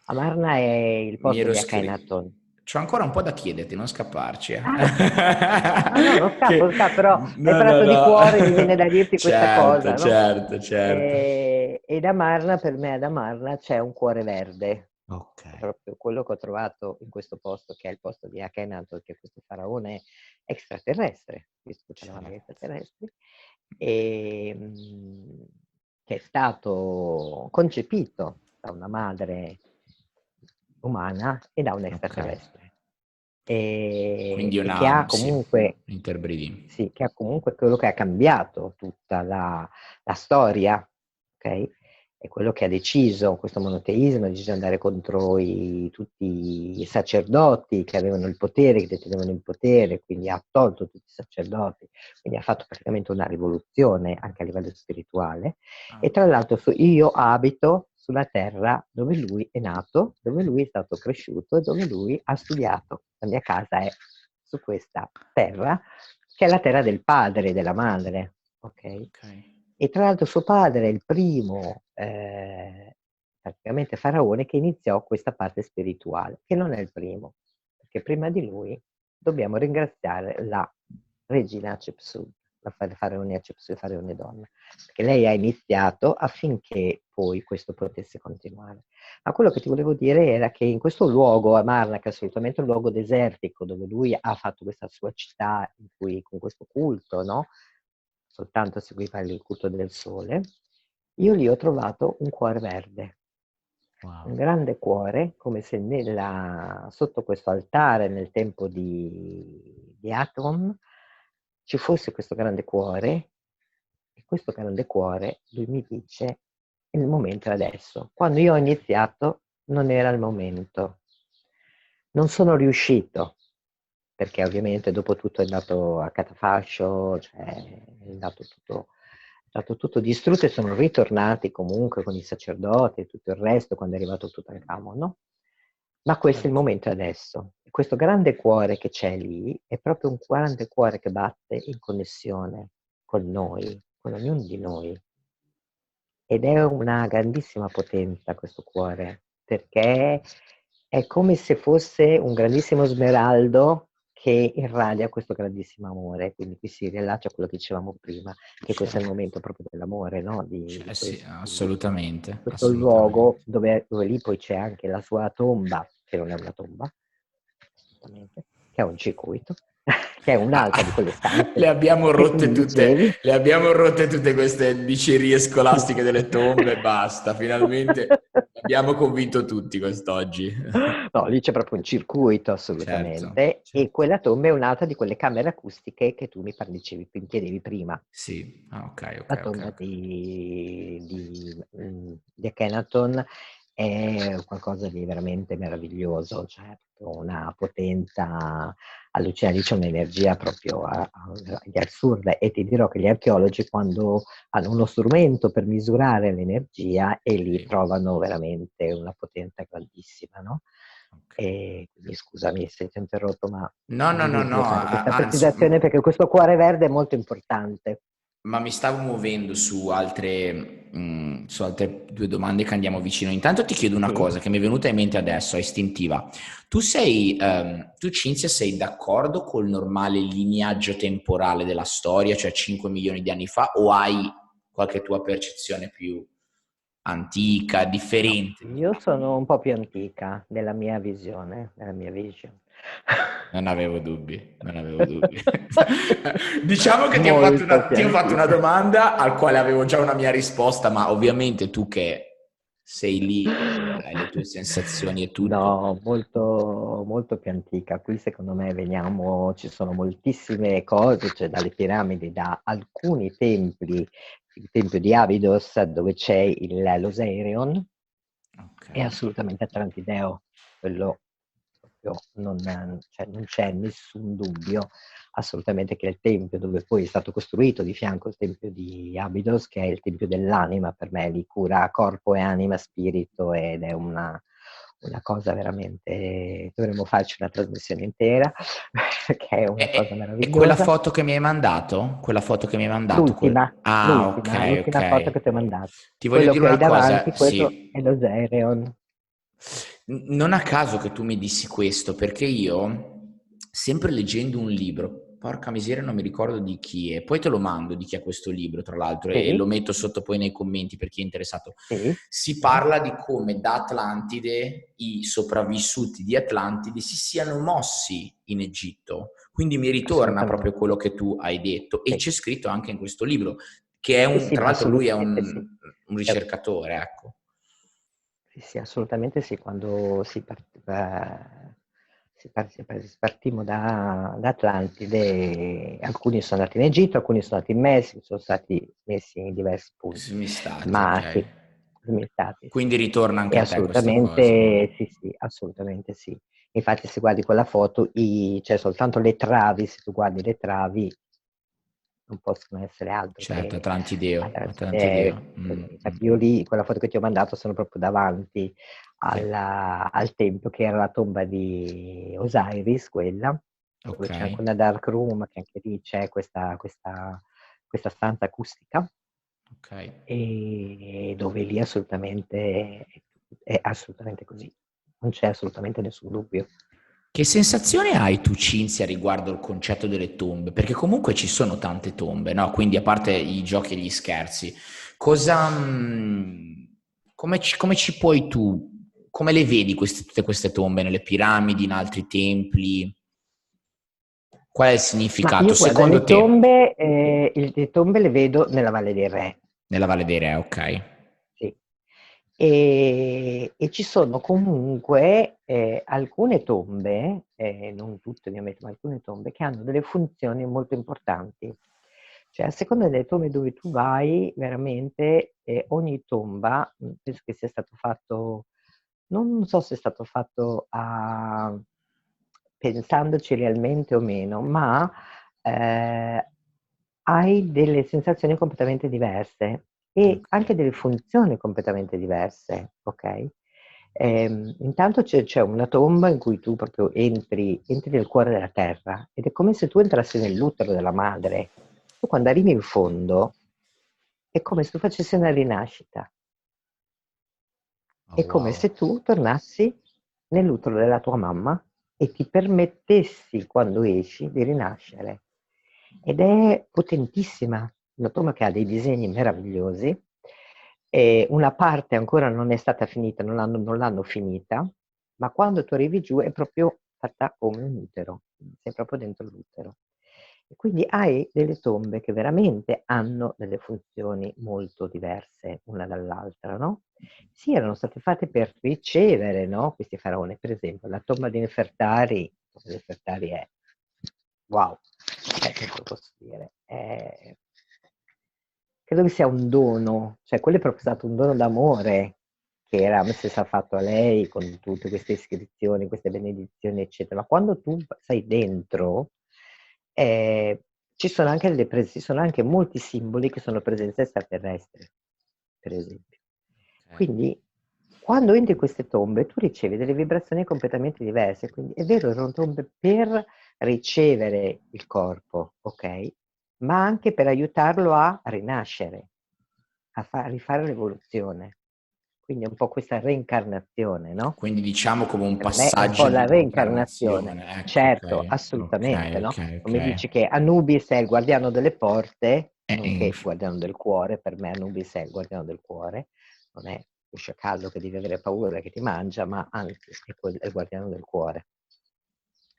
Amarna è il Mi posto ero di scritto. Akhenaton. C'ho ancora un po' da chiederti, non scapparci. Ah, no, no, non scappo, Che... però hai No, no, parlato di no. cuore, mi viene da dirti questa Certo, cosa, no? certo, certo. Ed Amarna, per me ad Amarna c'è un cuore verde, Ok, proprio quello che ho trovato in questo posto, che è il posto di Akhenaton, che è questo faraone extraterrestre, visto che parlavamo di certo. extraterrestri, e, che è stato concepito da una madre umana e da un Ok. extraterrestre. Quindi E che ha sì, comunque, interbreeding. sì, che ha comunque quello che ha cambiato tutta la storia, ok? È quello che ha deciso questo monoteismo, ha deciso di andare contro tutti i sacerdoti che avevano il potere, che detenevano il potere, quindi ha tolto tutti i sacerdoti, quindi ha fatto praticamente una rivoluzione anche a livello spirituale. E Ah, tra l'altro io abito sulla terra dove lui è nato, dove lui è stato cresciuto e dove lui ha studiato. La mia casa è su questa terra, che è la terra del padre e della madre, ok? ok. E tra l'altro suo padre è il primo praticamente faraone che iniziò questa parte spirituale, che non è il primo, perché prima di lui dobbiamo ringraziare la regina Hatshepsut, la faraone Hatshepsut, faraone donna, perché lei ha iniziato affinché poi questo potesse continuare. Ma quello che ti volevo dire era che in questo luogo, Amarna, che è assolutamente un luogo desertico, dove lui ha fatto questa sua città in cui, con questo culto, no? Soltanto seguiva il culto del sole, io lì ho trovato un cuore verde. un Wow. grande cuore, come se sotto questo altare nel tempo di Aton ci fosse questo grande cuore, e questo grande cuore, lui mi dice, il momento è adesso. Quando io ho iniziato non era il momento. Non sono riuscito, perché ovviamente dopo tutto è andato a catafascio, cioè è andato tutto distrutto, e sono ritornati comunque con i sacerdoti e tutto il resto quando è arrivato Tutankhamon, no? Ma questo è il Certo. momento adesso. E questo grande cuore che c'è lì è proprio un grande cuore che batte in connessione con noi, con ognuno di noi. Ed è una grandissima potenza questo cuore, perché è come se fosse un grandissimo smeraldo che irradia questo grandissimo amore. Quindi qui si riallaccia a quello che dicevamo prima, che questo è il Certo. momento proprio dell'amore, no? Di Sì, questi, assolutamente, questo assolutamente. luogo dove lì poi c'è anche la sua tomba, che non è una tomba, assolutamente, che è un circuito, che è un'altra di quelle stanze che tu mi dicevi. Le abbiamo rotte tutte queste dicerie scolastiche delle tombe, basta, finalmente abbiamo convinto tutti quest'oggi. No, lì c'è proprio un circuito Certo, assolutamente, e certo. quella tomba è un'altra di quelle camere acustiche che tu mi chiedevi prima. Sì, ah, ok, La ok, ok, tomba ok. di Akhenaton è qualcosa di veramente meraviglioso, cioè proprio una potenza allucinante, c'è un'energia proprio di assurda, e ti dirò che gli archeologi, quando hanno uno strumento per misurare l'energia, e lì Sì, trovano veramente una potenza grandissima, no? ok. E quindi scusami se ti ho interrotto, ma No, no, no, no, volevo fare questa anzi, precisazione perché questo cuore verde è molto importante. ma mi stavo muovendo su altre due domande che andiamo vicino. Intanto ti chiedo una Sì? cosa che mi è venuta in mente adesso, è istintiva. Tu Cinzia, sei d'accordo col normale lignaggio temporale della storia, cioè 5 milioni di anni fa, o hai qualche tua percezione più antica, No, differente, io diciamo? sono un po' più antica nella mia visione, nella mia vision. Non avevo dubbi, non avevo dubbi. Diciamo che Molto più ti ho fatto una antica. domanda al quale avevo già una mia risposta, ma ovviamente tu che sei lì, hai le tue sensazioni e tutto. No, molto, molto più antica. Qui secondo me ci sono moltissime cose, cioè dalle piramidi, da alcuni templi, il tempio di Abydos dove c'è l'Oserion, Ok, è assolutamente atlantideo, quello proprio cioè non c'è nessun dubbio assolutamente, che è il tempio dove poi è stato costruito di fianco il tempio di Abydos, che è il tempio dell'anima, per me lì cura corpo e anima, spirito, ed è una cosa veramente, dovremmo farci una trasmissione intera, che è una cosa e quella meravigliosa. foto che mi hai mandato? Quella foto che mi hai mandato? L'ultima, Ah, ok, l'ultima foto ok. che ti ho mandato. Ti voglio Quello dire che hai una davanti, cosa, questo sì. è lo Zerion. Non a caso che tu mi dissi questo, perché io, sempre leggendo un libro, porca miseria, non mi ricordo di chi è, poi te lo mando di chi è questo libro, tra l'altro, e lo Sì, metto sotto poi nei commenti per chi è interessato. sì, Si sì, parla di come da Atlantide i sopravvissuti di Atlantide si siano mossi in Egitto. Quindi mi ritorna proprio assolutamente. quello che tu hai detto, e Sì, c'è scritto anche in questo libro, che è sì, sì, tra ma l'altro lui è assolutamente sì. un Eh, ricercatore, ecco. Sì, sì, assolutamente sì. Quando si partimmo da Atlantide, alcuni sono andati in Egitto, alcuni sono andati in Messico, sono stati messi in diversi punti, Smistati, ma sì, ok. limitati, sì. Quindi ritorna E anche a te questa cosa. assolutamente sì, sì, assolutamente sì. Infatti se guardi quella foto, c'è soltanto le travi, se tu guardi le travi, non possono essere altro Certo, che Atlantideo, Atlantide. Atlantideo. Mm, mm, Infatti io mm. lì, quella foto che ti ho mandato, sono proprio davanti Sì, al tempio, che era la tomba di Osiris, quella, dove ok. c'è anche una dark room, che anche lì c'è questa stanza acustica, Ok. e dove lì assolutamente è assolutamente così. Non c'è assolutamente nessun dubbio. Che sensazione hai tu, Cinzia, riguardo il concetto delle tombe? Perché comunque ci sono tante tombe, no? Quindi a parte i giochi e gli scherzi, cosa, come ci puoi tu, come le vedi tutte queste tombe nelle piramidi, in altri templi? Qual è il Ma significato io guarda, secondo te? le tombe le vedo nella Valle dei Re. Nella Valle dei Re, ok. Sì. E ci sono comunque alcune tombe, non tutte ovviamente, ma alcune tombe che hanno delle funzioni molto importanti. Cioè, a seconda delle tombe dove tu vai, veramente ogni tomba, penso che sia stato fatto, non so se è stato fatto pensandoci realmente o meno, ma hai delle sensazioni completamente diverse e Ok. anche delle funzioni completamente diverse, ok? Intanto c'è una tomba in cui tu proprio entri nel cuore della terra ed è come se tu entrassi nell'utero della madre. Tu quando arrivi in fondo è come se tu facessi una rinascita, Oh, è come wow. se tu tornassi nell'utero della tua mamma e ti permettessi quando esci di rinascere. Ed è potentissima, una tomba che ha dei disegni meravigliosi, e una parte ancora non è stata finita, non l'hanno finita, ma quando tu arrivi giù è proprio fatta come un utero, sei proprio dentro l'utero. E quindi hai delle tombe che veramente hanno delle funzioni molto diverse una dall'altra, no? Sì, erano state fatte per ricevere, no, questi faraoni. Per esempio, la tomba di Nefertari è wow, questo posso dire. Credo che sia un dono, cioè quello è proprio stato un dono d'amore che Ramses ha fatto a lei con tutte queste iscrizioni, queste benedizioni, eccetera. Ma quando tu sei dentro, eh, ci sono anche molti simboli che sono presenze extraterrestri, per esempio. Ok. Quindi, quando entri in queste tombe, tu ricevi delle vibrazioni completamente diverse. Quindi, è vero, erano tombe per ricevere il corpo, ok? Ma anche per aiutarlo a rinascere, a rifare l'evoluzione. Quindi è un po' questa reincarnazione, no? Quindi diciamo come un Per me è un po' passaggio di la reincarnazione. reincarnazione. Ecco, Certo, ok. assolutamente, Ok, no? ok, Come ok. dici che Anubis è il guardiano delle porte, nonché il Inf- guardiano del cuore, per me Anubis è il guardiano del cuore, non è lo sciacallo che devi avere paura che ti mangia, ma anzi è il guardiano del cuore.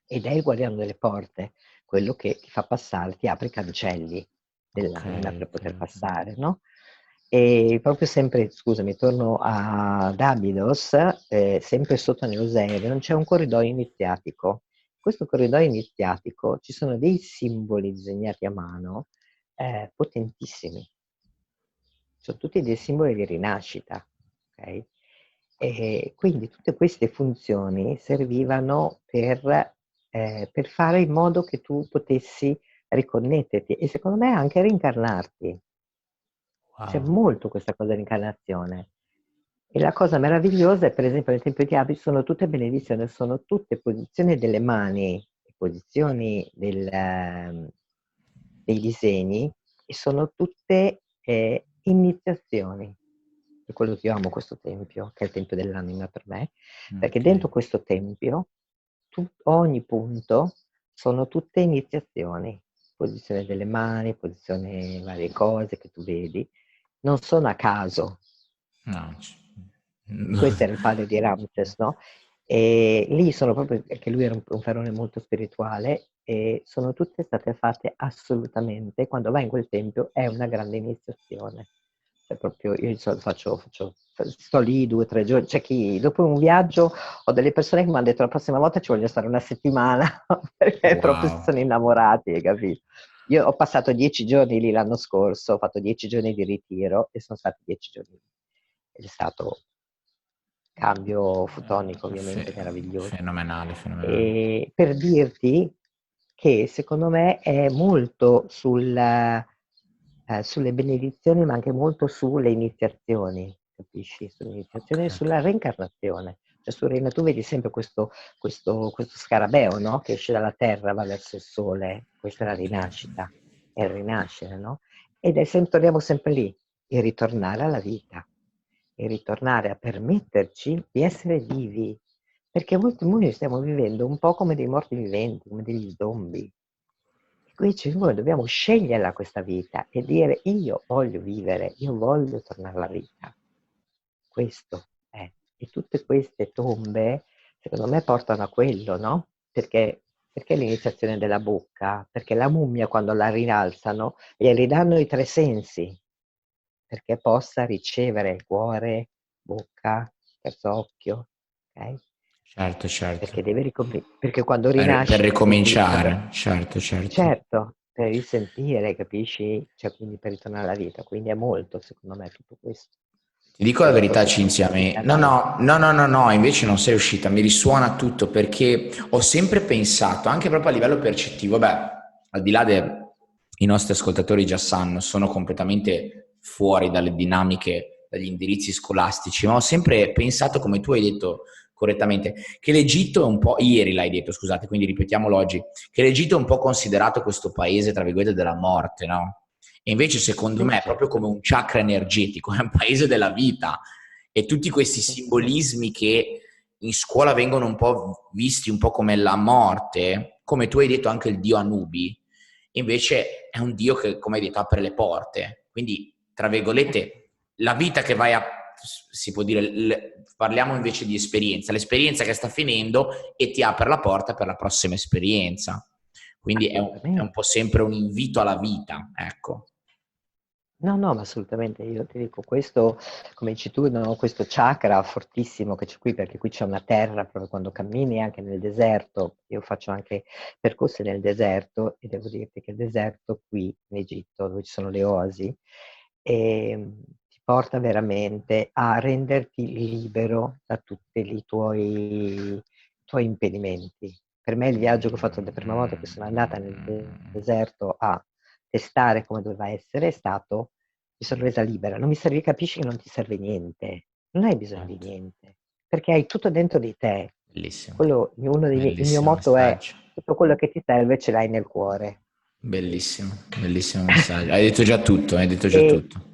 Ed è il guardiano delle porte, quello che ti fa passare, ti apre i cancelli ok, dell'anima per ok, poter ok. passare, no? E proprio sempre, scusami, torno ad Abydos, sempre sotto nello Zaire, c'è un corridoio iniziatico. In questo corridoio iniziatico ci sono dei simboli disegnati a mano potentissimi. Sono tutti dei simboli di rinascita, ok? E quindi tutte queste funzioni servivano per fare in modo che tu potessi riconnetterti e secondo me anche reincarnarti. C'è Wow. molto questa cosa dell'incarnazione. E la cosa meravigliosa è, per esempio, nel Tempio di Abi sono tutte benedizioni, sono tutte posizioni delle mani, posizioni dei disegni, e sono tutte iniziazioni. Per quello che io amo questo tempio, che è il tempio dell'anima per me, perché Ok. dentro questo tempio ogni punto sono tutte iniziazioni, posizione delle mani, posizione varie cose che tu vedi, non sono a caso. No, Questo era il padre di Ramses, no? E lì sono proprio, perché lui era un faraone molto spirituale, e sono tutte state fatte assolutamente, quando vai in quel tempio è una grande iniziazione. Cioè proprio, io sto lì 2 o 3 giorni, c'è chi, dopo un viaggio, ho delle persone che mi hanno detto la prossima volta ci voglio stare una settimana, perché proprio si wow. sono innamorati, hai capito? Io ho passato 10 giorni lì l'anno scorso, ho fatto 10 giorni di ritiro e sono stati 10 giorni lì. Ed è stato cambio fotonico ovviamente meraviglioso. Fenomenale, fenomenale. E per dirti che secondo me è molto sulle benedizioni, ma anche molto sulle iniziazioni, capisci? Sulle Ok, iniziazioni e sulla reincarnazione. Cioè tu vedi sempre questo scarabeo, no? Che esce dalla terra, va verso il sole, questa è la ok. rinascita, è il rinascere, no? Ed è torniamo sempre lì, il ritornare alla vita, il ritornare a permetterci di essere vivi, perché molti noi stiamo vivendo un po' come dei morti viventi, come degli zombie. E quindi noi dobbiamo sceglierla questa vita e dire io voglio vivere, io voglio tornare alla vita. Questo è. E tutte queste tombe, secondo me, portano a quello, no? Perché l'iniziazione della bocca? Perché la mummia, quando la rialzano, gli ridanno i 3 sensi, perché possa ricevere il cuore, bocca, terzo occhio, ok? Certo, certo. Perché deve perché quando Per rinasci, quindi ricominciare, certo, certo. certo, per risentire, capisci? Cioè, quindi per ritornare alla vita. Quindi è molto, secondo me, tutto questo. Ti dico la E verità, forse sono Cinzia, uscita no, male. no, no, no, no, no, invece non sei uscita, mi risuona tutto perché ho sempre pensato, anche proprio a livello percettivo, beh, al di là i nostri ascoltatori già sanno, sono completamente fuori dalle dinamiche, dagli indirizzi scolastici, ma ho sempre pensato, come tu hai detto correttamente, che l'Egitto è un po', ieri l'hai detto, scusate, quindi ripetiamolo oggi, che l'Egitto è un po' considerato questo paese, tra virgolette, della morte, no? E invece secondo Sì, me è proprio come certo. un chakra energetico, è un paese della vita e tutti questi Sì, sì. simbolismi che in scuola vengono un po' visti un po' come la morte, come tu hai detto anche il dio Anubi, invece è un dio che, come hai detto, apre le porte. Quindi, tra virgolette, la vita che vai a, si può dire, parliamo invece di esperienza, l'esperienza che sta finendo e ti apre la porta per la prossima esperienza. Quindi è un Assolutamente. po' sempre un invito alla vita, ecco. No, no, ma assolutamente. Io ti dico, questo, come dici tu, no, questo chakra fortissimo che c'è qui, perché qui c'è una terra, proprio quando cammini anche nel deserto, io faccio anche percorsi nel deserto e devo dirti che il deserto qui in Egitto, dove ci sono le oasi, ti porta veramente a renderti libero da tutti i tuoi impedimenti. Per me il viaggio che ho fatto la prima volta che sono andata nel deserto a testare come doveva essere è stato, mi sono resa libera, non mi serve, capisci che non ti serve niente, non hai bisogno di Certo. niente, perché hai tutto dentro di te. Bellissimo, Quello, il mio bellissimo motto è messaggio. tutto quello che ti serve ce l'hai nel cuore. Bellissimo, bellissimo messaggio. Hai detto già tutto, hai detto già E, tutto.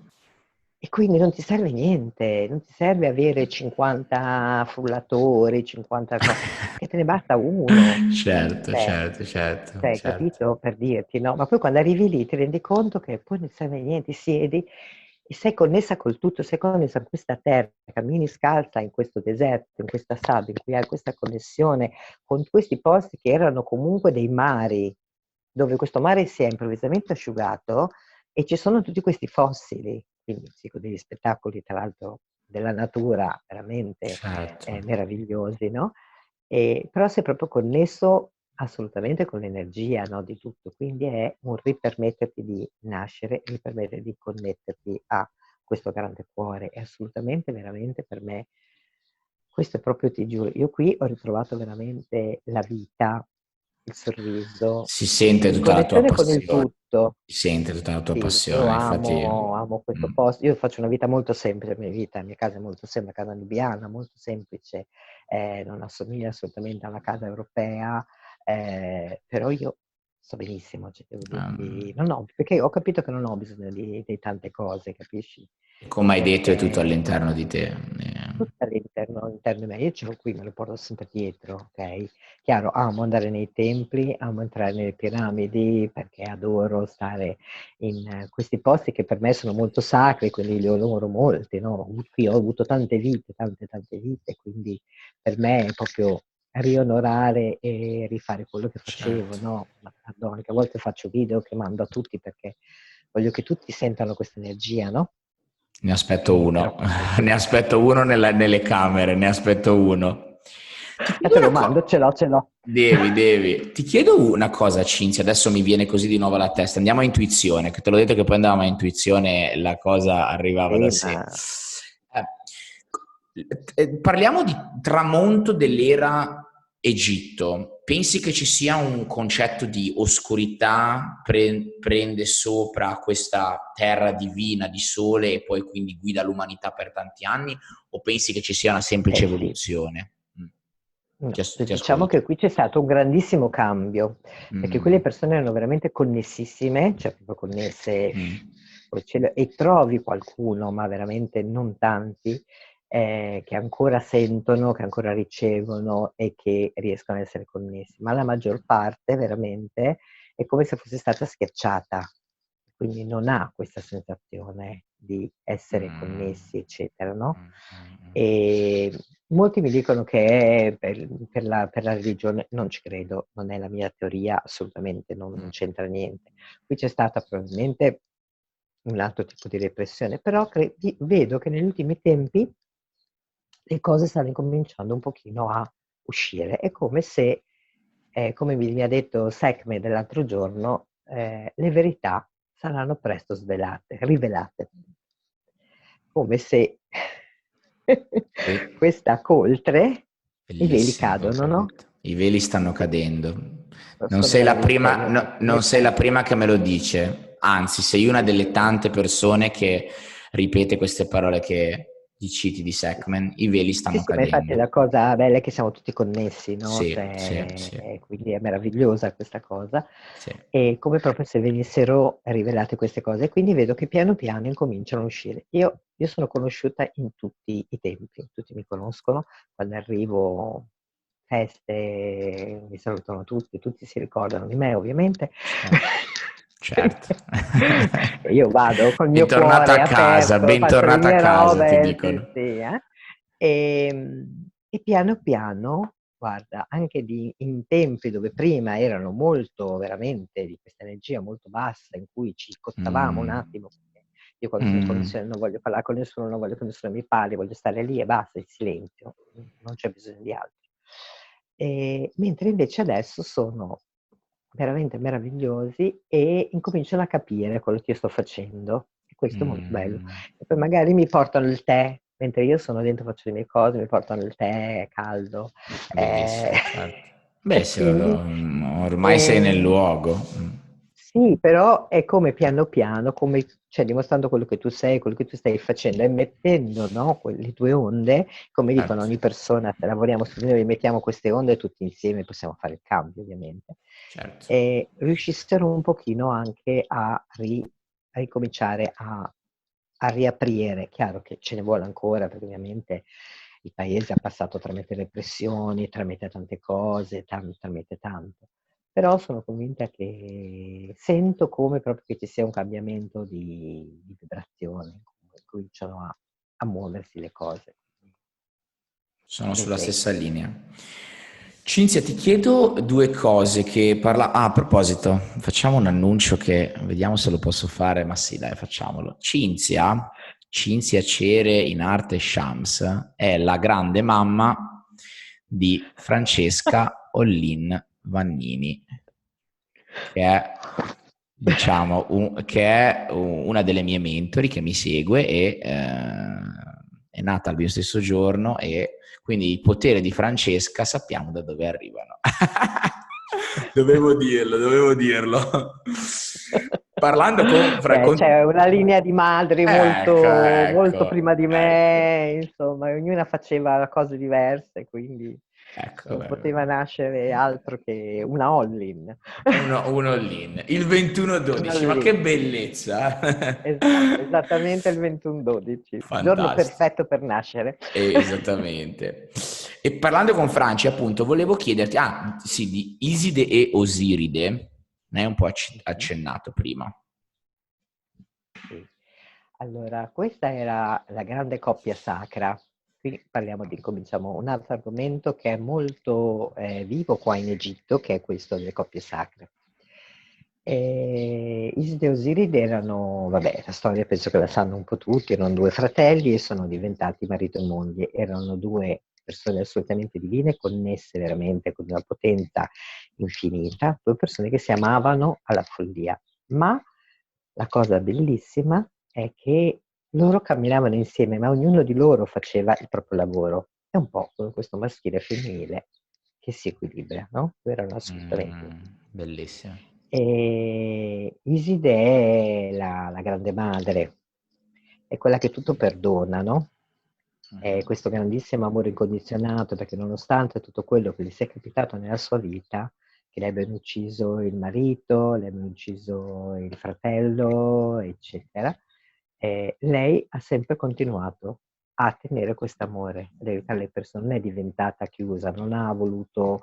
e quindi non ti serve niente, non ti serve avere 50 frullatori, 50 cose, che te ne basta uno. Certo, Cioè, certo, certo, cioè, certo. capito? Per dirti, no? Ma poi quando arrivi lì ti rendi conto che poi non serve niente, ti siedi e sei connessa col tutto, sei connessa con questa terra, cammini scalza in questo deserto, in questa sabbia, in cui hai questa connessione con questi posti che erano comunque dei mari, dove questo mare si è improvvisamente asciugato e ci sono tutti questi fossili, quindi sì, con degli spettacoli tra l'altro della natura veramente Certo. meravigliosi, no? Però sei proprio connesso assolutamente con l'energia, no, di tutto, quindi è un ripermetterti di nascere, ripermettere di connetterti a questo grande cuore. È assolutamente, veramente per me, questo è proprio, ti giuro, io qui ho ritrovato veramente la vita, il sorriso, Si sente in tutta la tua connessione con il passione. tutto. Si sente tutta la tua Sì, io passione, infatti. amo questo Mm. posto. Io faccio una vita molto semplice, la mia casa è molto semplice, una casa libiana, molto semplice, non assomiglia assolutamente a una casa europea, però io sto benissimo, cioè devo dirti, non ho, perché ho capito che non ho bisogno di tante cose, capisci? Come hai detto, è tutto Perché all'interno di te. tutto all'interno di me, io ce l'ho qui, me lo porto sempre dietro, ok? Chiaro, amo andare nei templi, amo entrare nelle piramidi perché adoro stare in questi posti che per me sono molto sacri, quindi li onoro molti, no? Qui ho avuto tante vite, tante vite, quindi per me è proprio rionorare e rifare quello che facevo, Certo. no? Ma pardon, che a volte faccio video che mando a tutti perché voglio che tutti sentano questa energia, no? Ne aspetto Però uno, purtroppo ne aspetto uno nelle camere, ne aspetto uno. Ti chiedo te lo una mando, cosa. ce l'ho. Devi, devi. Ti chiedo una cosa, Cinzia, adesso mi viene così di nuovo alla testa. Andiamo a intuizione, che te l'ho detto che poi andavamo a intuizione, la cosa arrivava da Sì, sé. ma Parliamo di tramonto dell'era Egitto. Pensi che ci sia un concetto di oscurità prende sopra questa terra divina di sole e poi quindi guida l'umanità per tanti anni? O pensi che ci sia una semplice eh sì. evoluzione? No, Ti diciamo ascolto. che qui c'è stato un grandissimo cambio, perché qui le Mm, persone erano veramente connessissime, cioè proprio connesse mm, col cielo, e trovi qualcuno, ma veramente non tanti, che ancora sentono, che ancora ricevono e che riescono ad essere connessi, ma la maggior parte veramente è come se fosse stata schiacciata, quindi non ha questa sensazione di essere mm, connessi, eccetera, no? mm, mm, E molti mi dicono che è per la religione, non ci credo, non è la mia teoria, assolutamente non mm. c'entra niente. Qui c'è stata probabilmente un altro tipo di repressione, però vedo che negli ultimi tempi le cose stanno incominciando un pochino a uscire. È come se, come mi ha detto Sekhmet l'altro giorno, le verità saranno presto svelate, rivelate. Come se Sì. questa coltre, i veli Bellissima cadono, cosa, no? detto. I veli stanno cadendo. Non Sono sei la meravigliose prima, queste non sei la cose. prima che me lo dice, anzi, sei una delle tante persone che ripete queste parole che ti citi di Sackman. I veli Sì, stanno sì, ma infatti cadendo. la cosa bella è che siamo tutti connessi, no? Sì, sì, Cioè, sì, quindi è meravigliosa questa cosa. sì. E come proprio se venissero rivelate queste cose. E quindi vedo che piano piano incominciano a uscire. Io sono conosciuta in tutti i tempi, tutti mi conoscono. Quando arrivo, feste, mi salutano tutti, tutti si ricordano di me, ovviamente. Certo, certo. E io vado col mio Bentornata cuore a casa, aperto, faccio le bentornata a mie casa, ti robe, sì, dicono. sì, eh. E piano piano, guarda, anche in tempi dove prima erano molto, veramente, di questa energia molto bassa, in cui ci scottavamo un Mm. attimo, perché io quando sono in Mm. connessione non voglio parlare con nessuno, non voglio che nessuno mi parli, voglio stare lì e basta, in silenzio, non c'è bisogno di altro. Mentre invece adesso sono veramente meravigliosi e incominciano a capire quello che io sto facendo. E questo è molto bello. Mm. E poi magari mi portano il tè, mentre io sono dentro, faccio le mie cose, mi portano il tè caldo. Eh, Bellissimo, certo. Beh, e quindi ormai sei nel ehm, luogo. Mm. sì, però è come piano piano, come, cioè dimostrando quello che tu sei, quello che tu stai facendo e mettendo, no, le tue onde, come dicono Certo, ogni persona, se lavoriamo su di noi, mettiamo queste onde tutti insieme, possiamo fare il cambio, ovviamente. certo. E riuscissero un pochino anche a ricominciare a riaprire. Chiaro che ce ne vuole ancora, perché ovviamente il paese ha passato tramite repressioni, tramite tante cose, tramite tanto. Però sono convinta che sento come proprio che ci sia un cambiamento di vibrazione, come cominciano a muoversi le cose. Sono Ben sulla stessa venga. linea. Cinzia, ti chiedo due cose che parla... Ah, a proposito, facciamo un annuncio che vediamo se lo posso fare, ma sì, dai, facciamolo. Cinzia Cere in arte Shams, è la grande mamma di Francesca Ollin Vannini, che è, diciamo, una delle mie mentori che mi segue e è nata al mio stesso giorno e quindi il potere di Francesca sappiamo da dove arrivano. Dovevo dirlo. Parlando con, Beh, c'è una linea di madri Ecco, molto, molto ecco, prima di ecco, me, insomma, ognuna faceva cose diverse, quindi ecco, non poteva nascere altro che una Hollin. uno all'in. Il 21-12, Una ma che Hollin. bellezza! Esatto, esattamente il 21/12, giorno Fantastico. perfetto per nascere. Esattamente. E parlando con Franci, appunto, volevo chiederti, ah, sì, di Iside e Osiride, ne hai un po' Mhm. accennato prima. Sì. Allora, questa era la grande coppia sacra. Qui parliamo di, cominciamo, un altro argomento che è molto vivo qua in Egitto, che è questo delle coppie sacre. Iside e Osiride erano, vabbè, la storia penso che la sanno un po' tutti, erano due fratelli e sono diventati marito e moglie. Erano due persone assolutamente divine, connesse veramente con una potenza infinita, due persone che si amavano alla follia. Ma la cosa bellissima è che loro camminavano insieme, ma ognuno di loro faceva il proprio lavoro. È un po' come questo maschile e femminile che si equilibra, no? Erano assolutamente uniti. Bellissimo. E Iside è la grande madre, è quella che tutto perdona, no? È Mhm. questo grandissimo amore incondizionato, perché nonostante tutto quello che gli sia capitato nella sua vita, che le abbiano ucciso il marito, le abbiano ucciso il fratello, eccetera, lei ha sempre continuato a tenere quest'amore, ad aiutare le persone, non è diventata chiusa, non ha voluto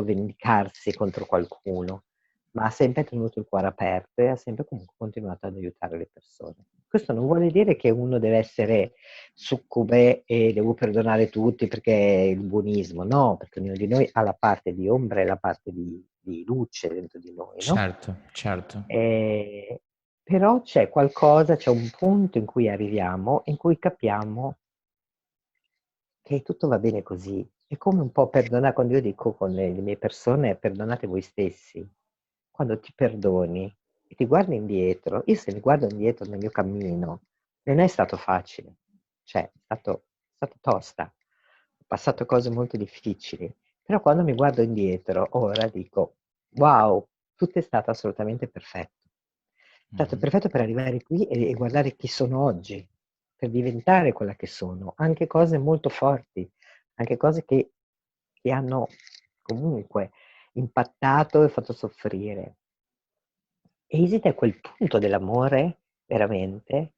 vendicarsi contro qualcuno, ma ha sempre tenuto il cuore aperto e ha sempre comunque continuato ad aiutare le persone. Questo non vuole dire che uno deve essere succube e devo perdonare tutti perché è il buonismo, no, perché ognuno di noi ha la parte di ombra e la parte di luce dentro di noi, no? Certo, certo. Eh, Però c'è qualcosa, c'è un punto in cui arriviamo, in cui capiamo che tutto va bene così. È come un po' perdonare, quando io dico con le mie persone, perdonate voi stessi. Quando ti perdoni e ti guardi indietro, io se mi guardo indietro nel mio cammino, non è stato facile, cioè è stato tosta, ho passato cose molto difficili, però quando mi guardo indietro, ora dico, wow, tutto è stato assolutamente perfetto. È stato Mhm. perfetto per arrivare qui e guardare chi sono oggi, per diventare quella che sono, anche cose molto forti, anche cose che hanno comunque impattato e fatto soffrire. E esiste quel punto dell'amore, veramente,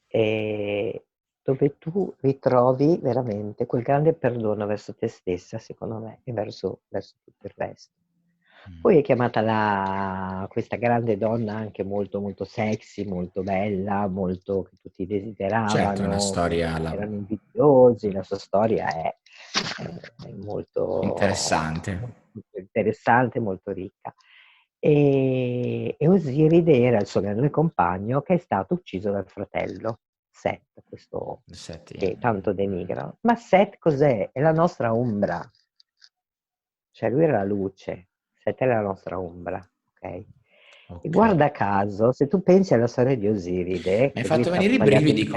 ehm, dove tu ritrovi veramente quel grande perdono verso te stessa, secondo me, e verso tutto il resto. Poi è Mm. chiamata questa grande donna anche molto, molto sexy, molto bella, molto che tutti Certo, è una desideravano, che storia tutti erano invidiosi. La sua storia è molto interessante. molto interessante, molto ricca. E Osiride era il suo grande compagno che è stato ucciso dal fratello, Set, questo Senti. che tanto denigrano. Ma Set cos'è? È la nostra ombra. Cioè lui era la luce, Set è la nostra ombra, ok? E Ok. guarda caso, se tu pensi alla storia di Osiride, Mi hai che lui è fatto stato venire i tagliato in brividi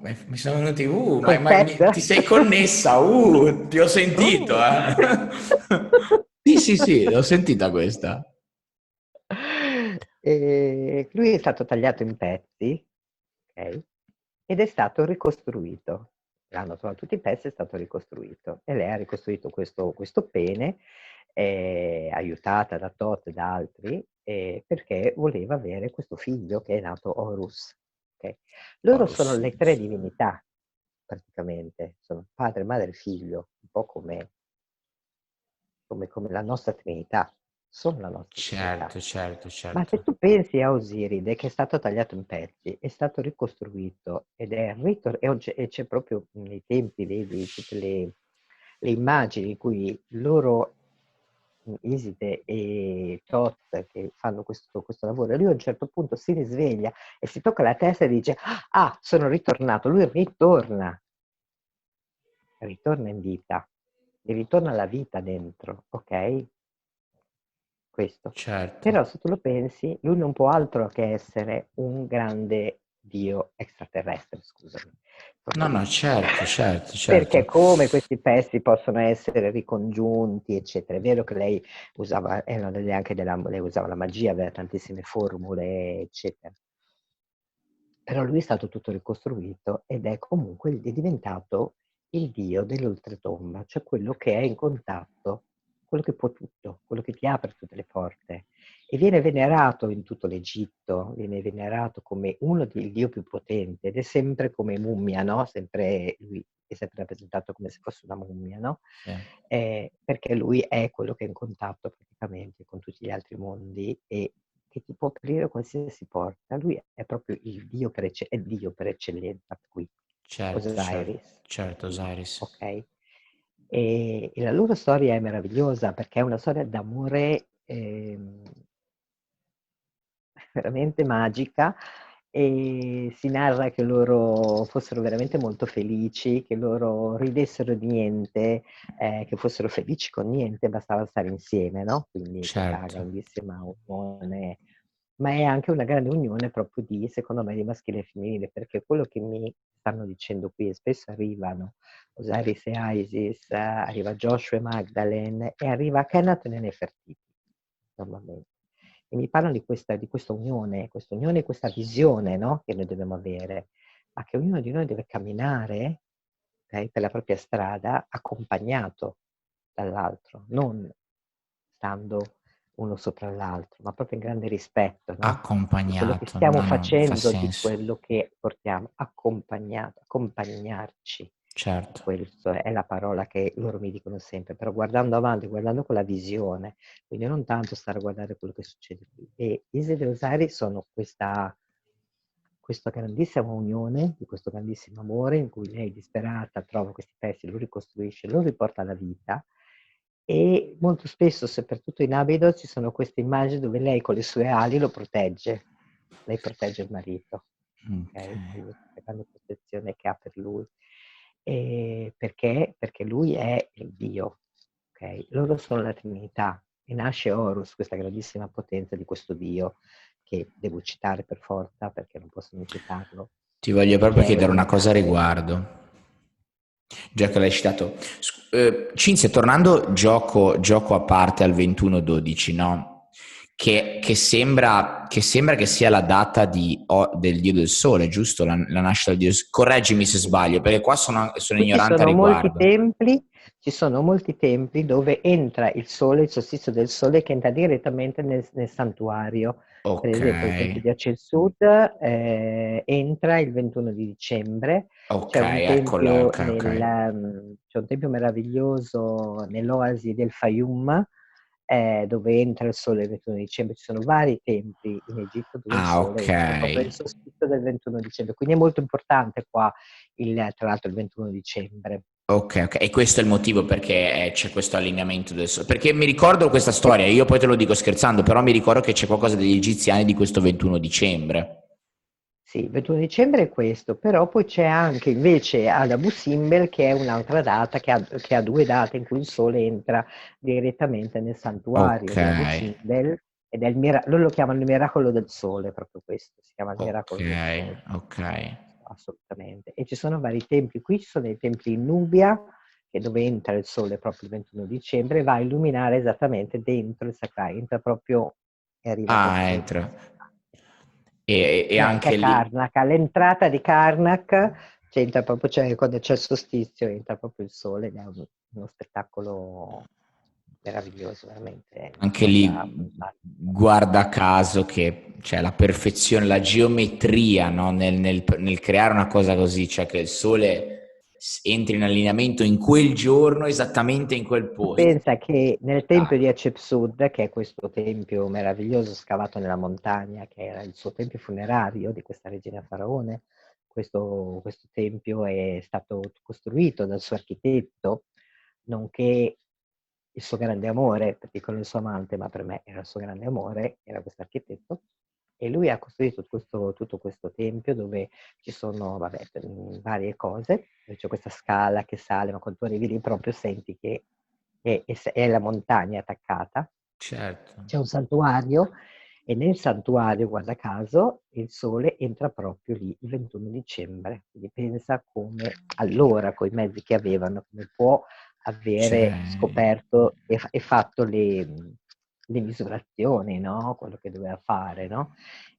pezzi, mi sono venuti, col Set? ti sei connessa, ti ho sentito, Oh. eh. Sì, sì, sì, l'ho sentita questa. E lui è stato tagliato in pezzi, ok? Ed è stato ricostruito. L'hanno trovato tutti i pezzi, è stato ricostruito. E lei ha ricostruito questo pene, aiutata da Tot e da altri, perché voleva avere questo figlio che è nato Horus. Ok? Loro sono Horus. le tre divinità, praticamente. Sono padre, madre e figlio, un po' come la nostra Trinità, sono la nostra Trinità. Certo, certo, Ma se certo. tu pensi a Osiride, che è stato tagliato in pezzi, è stato ricostruito ed è e c'è proprio nei templi, vedi tutte le immagini in cui loro, Iside e Tot, che fanno questo lavoro, e lui a un certo punto si risveglia e si tocca la testa e dice: Ah, sono ritornato. Lui ritorna in vita, gli ritorna la vita dentro, ok? Questo. Certo. Però se tu lo pensi, lui non può altro che essere un grande dio extraterrestre, scusami, No, proprio no, lì. certo, certo, Perché certo. come questi pezzi possono essere ricongiunti, eccetera. È vero che lei usava, lei usava la magia, aveva tantissime formule, eccetera. Però lui è stato tutto ricostruito ed è comunque è diventato il dio dell'oltretomba, cioè quello che è in contatto, quello che può tutto, quello che ti apre tutte le porte. E viene venerato in tutto l'Egitto, viene venerato come il dio più potente ed è sempre come mummia, no? Sempre, lui è sempre rappresentato come se fosse una mummia, no? Sì. Perché lui è quello che è in contatto praticamente con tutti gli altri mondi e che ti può aprire qualsiasi porta. Lui è proprio il Dio è Dio per eccellenza qui, Certo, certo, Osiris, certo, Osiris. ok? E la loro storia è meravigliosa perché è una storia d'amore veramente magica e si narra che loro fossero veramente molto felici, che loro ridessero di niente, che fossero felici con niente, bastava stare insieme, no? Quindi questa Certo. grandissima unione, ma è anche una grande unione proprio di, secondo me, di maschile e femminile, perché quello che mi stanno dicendo qui, e spesso arrivano Osiris e Isis, arriva Joshua e Magdalene e arriva Kenaton e Nefertiti, normalmente. E mi parlano di questa unione e questa visione, no? Che noi dobbiamo avere, ma che ognuno di noi deve camminare, okay, per la propria strada accompagnato dall'altro, non stando uno sopra l'altro, ma proprio in grande rispetto, no? Di quello che Accompagnato. stiamo No, no, fa facendo, di senso. quello che portiamo, accompagnarci. Certo. Questo è la parola che loro mi dicono sempre, però guardando avanti, guardando con la visione, quindi non tanto stare a guardare quello che succede qui. E Isis e Osiris sono questa grandissima unione, di questo grandissimo amore in cui lei disperata trova questi pezzi, lo ricostruisce, lo riporta alla vita e molto spesso, soprattutto in Abydos, ci sono queste immagini dove lei con le sue ali lo protegge, lei protegge il marito, Ok. okay? Quindi questa grande protezione che ha per lui. Perché? Perché lui è il Dio, ok? Loro sono la Trinità e nasce Horus, questa grandissima potenza di questo Dio, che devo citare per forza perché non posso non citarlo, Ti voglio proprio che è chiedere una cosa a una... riguardo, già che l'hai citato. Cinzia, tornando gioco a parte al 21-12, no? Che sembra che sia la data del Dio del Sole, giusto? La nascita del Dio del Sole. Correggimi se Sì. sbaglio, perché qua sono Qui ignorante a riguardo. ci sono molti templi dove entra il sole, il solstizio del sole che entra direttamente nel santuario. Per Ok, esempio il tempio di Aceh Sud entra il 21 di dicembre, ok, eccolo, ok, ok. c'è un tempio meraviglioso nell'oasi del Fayum, dove entra il sole il 21 dicembre. Ci sono vari templi in Egitto dove il Ah, sole ok. entra proprio nel solstizio del 21 dicembre, quindi è molto importante qua tra l'altro il 21 dicembre. Ok, ok. E questo è il motivo perché c'è questo allineamento del Sole. Perché mi ricordo questa storia, io poi te lo dico scherzando, però mi ricordo che c'è qualcosa degli egiziani di questo 21 dicembre. Sì, il 21 dicembre è questo, però poi c'è anche invece ad Abu Simbel che è un'altra data, che ha due date in cui il sole entra direttamente nel santuario Ok, di Abu Simbel ed è loro lo chiamano il miracolo del sole, proprio questo, si chiama il ok, miracolo del sole, ok, assolutamente. E ci sono vari templi, qui ci sono i templi in Nubia, che dove entra il sole proprio il 21 dicembre, va a illuminare esattamente dentro il sacrario, entra proprio e arriva Ah, proprio dentro il entra. sacrario. E E anche anche a lì, Karnak, all'entrata di Karnak c'entra proprio, cioè quando c'è il solstizio entra proprio il sole ed è uno spettacolo meraviglioso, veramente, una anche cosa lì, fantastica. guarda caso che c'è la perfezione, la geometria, no? Nel creare una cosa così, cioè che il sole entri in allineamento in quel giorno, esattamente in quel Tu posto. pensa che nel tempio di Spettacolo. Hatshepsut, che è questo tempio meraviglioso scavato nella montagna, che era il suo tempio funerario di questa regina faraone, questo tempio è stato costruito dal suo architetto, nonché il suo grande amore, per dicono il suo amante, ma per me era il suo grande amore, era questo architetto, e lui ha costruito tutto questo tempio dove ci sono, vabbè, varie cose, dove c'è questa scala che sale, ma quando tu arrivi lì proprio senti che è la montagna attaccata. Certo. C'è un santuario e nel santuario, guarda caso, il sole entra proprio lì il 21 dicembre. Quindi pensa come allora, con i mezzi che avevano, come può avere Cioè, scoperto e fatto le misurazioni, no? Quello che doveva fare, no?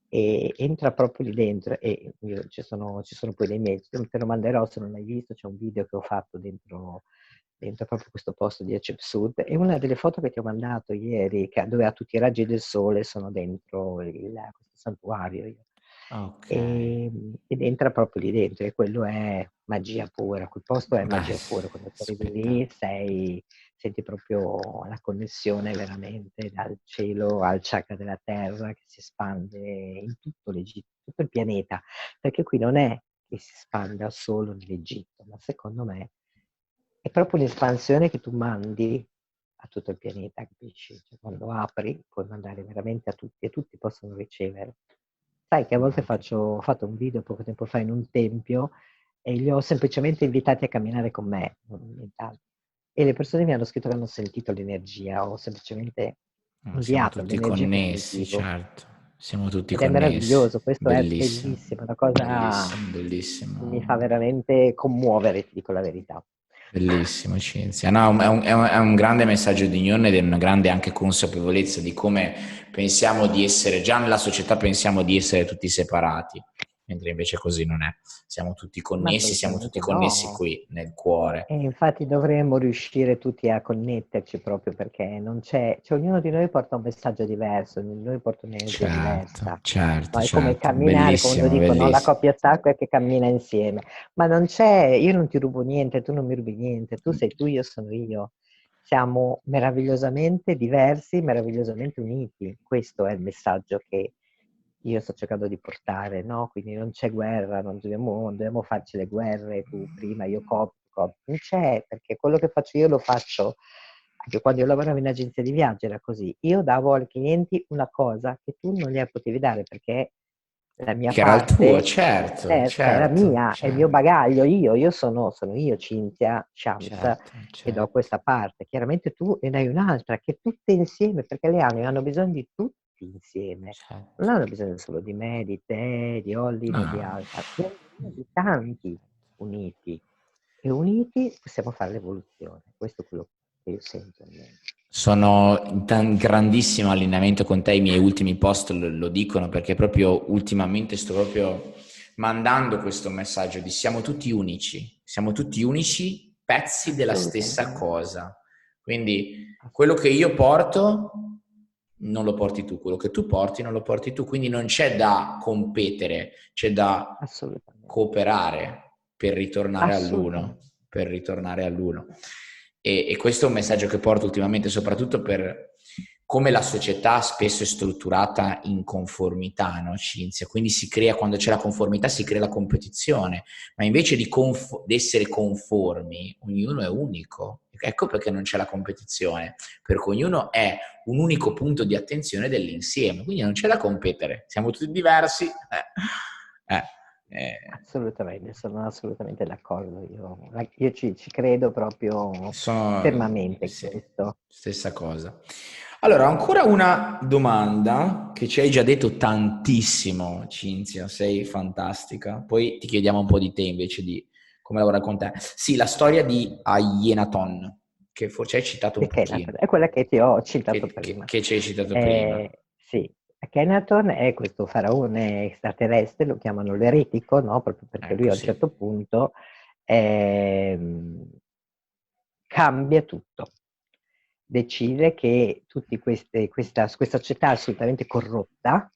E entra proprio lì dentro e ci sono poi dei mezzi, te lo manderò se non l'hai visto, c'è un video che ho fatto dentro proprio questo posto di Hatshepsut e una delle foto che ti ho mandato ieri, dove ha tutti i raggi del sole, sono dentro questo santuario. ok. Ed entra proprio lì dentro e quello è magia pura, quel posto è Ah, magia pura, quando ti arrivi lì spettacolo. senti proprio la connessione veramente dal cielo al chakra della terra che si espande in tutto l'Egitto, tutto il pianeta, perché qui non è che si spanda solo nell'Egitto, ma secondo me è proprio l'espansione che tu mandi a tutto il pianeta, capisci? Cioè, quando apri puoi mandare veramente a tutti e tutti possono ricevere. Sai che a volte ho fatto un video poco tempo fa in un tempio e li ho semplicemente invitati a camminare con me, nient'altro. E le persone mi hanno scritto che hanno sentito l'energia, ho semplicemente Siamo inviato tutti l'energia che connessi, sentivo. certo. Siamo tutti Ed è connessi. meraviglioso, questo è Bellissimo. bellissimo, una cosa Bellissimo, che mi fa bellissimo. veramente commuovere, ti dico la verità. Bellissimo, Cinzia. No, è un grande messaggio di unione ed è una grande anche consapevolezza di come pensiamo di essere, già nella società pensiamo di essere tutti separati, mentre invece così non è. Ma Siamo tutti assolutamente connessi no. qui nel cuore. E infatti dovremmo riuscire tutti a connetterci proprio perché non c'è, cioè ognuno di noi porta un messaggio diverso, ognuno di noi porta un'energia Certo, diversa. certo, No, è come certo. camminare, quando Bellissimo, dicono la bellissimo. coppia sacra che cammina insieme. Ma non c'è, io non ti rubo niente, tu non mi rubi niente, tu sei tu, io sono io. Siamo meravigliosamente diversi, meravigliosamente uniti. Questo è il messaggio che io sto cercando di portare, no? Quindi non c'è guerra, non dobbiamo farci le guerre, tu prima, io copio. Non c'è, perché quello che faccio io lo faccio, anche quando io lavoravo in agenzia di viaggio era così. Io davo ai clienti una cosa che tu non gli potevi dare perché la mia Che era il tuo, parte, certo, certo, è la certo, mia, è il mio certo, bagaglio, io sono io, Cinzia Shams, certo, che do certo. questa parte. Chiaramente tu ne hai un'altra, che tutte insieme, perché le hanno bisogno di tutti insieme. Non Certo. hanno bisogno solo di me, di te, di Ollin o di No. Alta, ne hanno bisogno di tanti uniti. E uniti possiamo fare l'evoluzione. Questo è quello che io sento in me. Sono in grandissimo allineamento con te, i miei ultimi post lo dicono, perché proprio ultimamente sto proprio mandando questo messaggio di siamo tutti unici, pezzi della stessa Assolutamente, cosa. Quindi quello che io assolutamente, porto non lo porti tu, quello che tu porti non lo porti tu, quindi non c'è da competere, c'è da assolutamente, cooperare per ritornare all'uno, assolutamente. per ritornare all'uno. E questo è un messaggio che porto ultimamente, soprattutto per come la società spesso è strutturata in conformità, no, Cinzia? Quindi si crea, quando c'è la conformità, si crea la competizione, ma invece di essere conformi, ognuno è unico. Ecco perché non c'è la competizione, perché ognuno è un unico punto di attenzione dell'insieme, quindi non c'è da competere, siamo tutti diversi. Eh, eh, Assolutamente, sono assolutamente d'accordo. Io ci credo proprio fermamente in sì, questo. stessa cosa. Allora, ancora una domanda che ci hai già detto tantissimo, Cinzia, sei fantastica. Poi ti chiediamo un po' di te invece di come lavora con te. Sì, la storia di Aienaton, che forse hai citato un pochino, Kenaton, è quella che ti ho citato prima. che ci hai citato prima. Sì, Kenaton è questo faraone extraterrestre, lo chiamano l'eretico, no? Proprio perché lui Ecco, a un sì. certo punto ehm, cambia tutto. Decide che questa società assolutamente corrotta,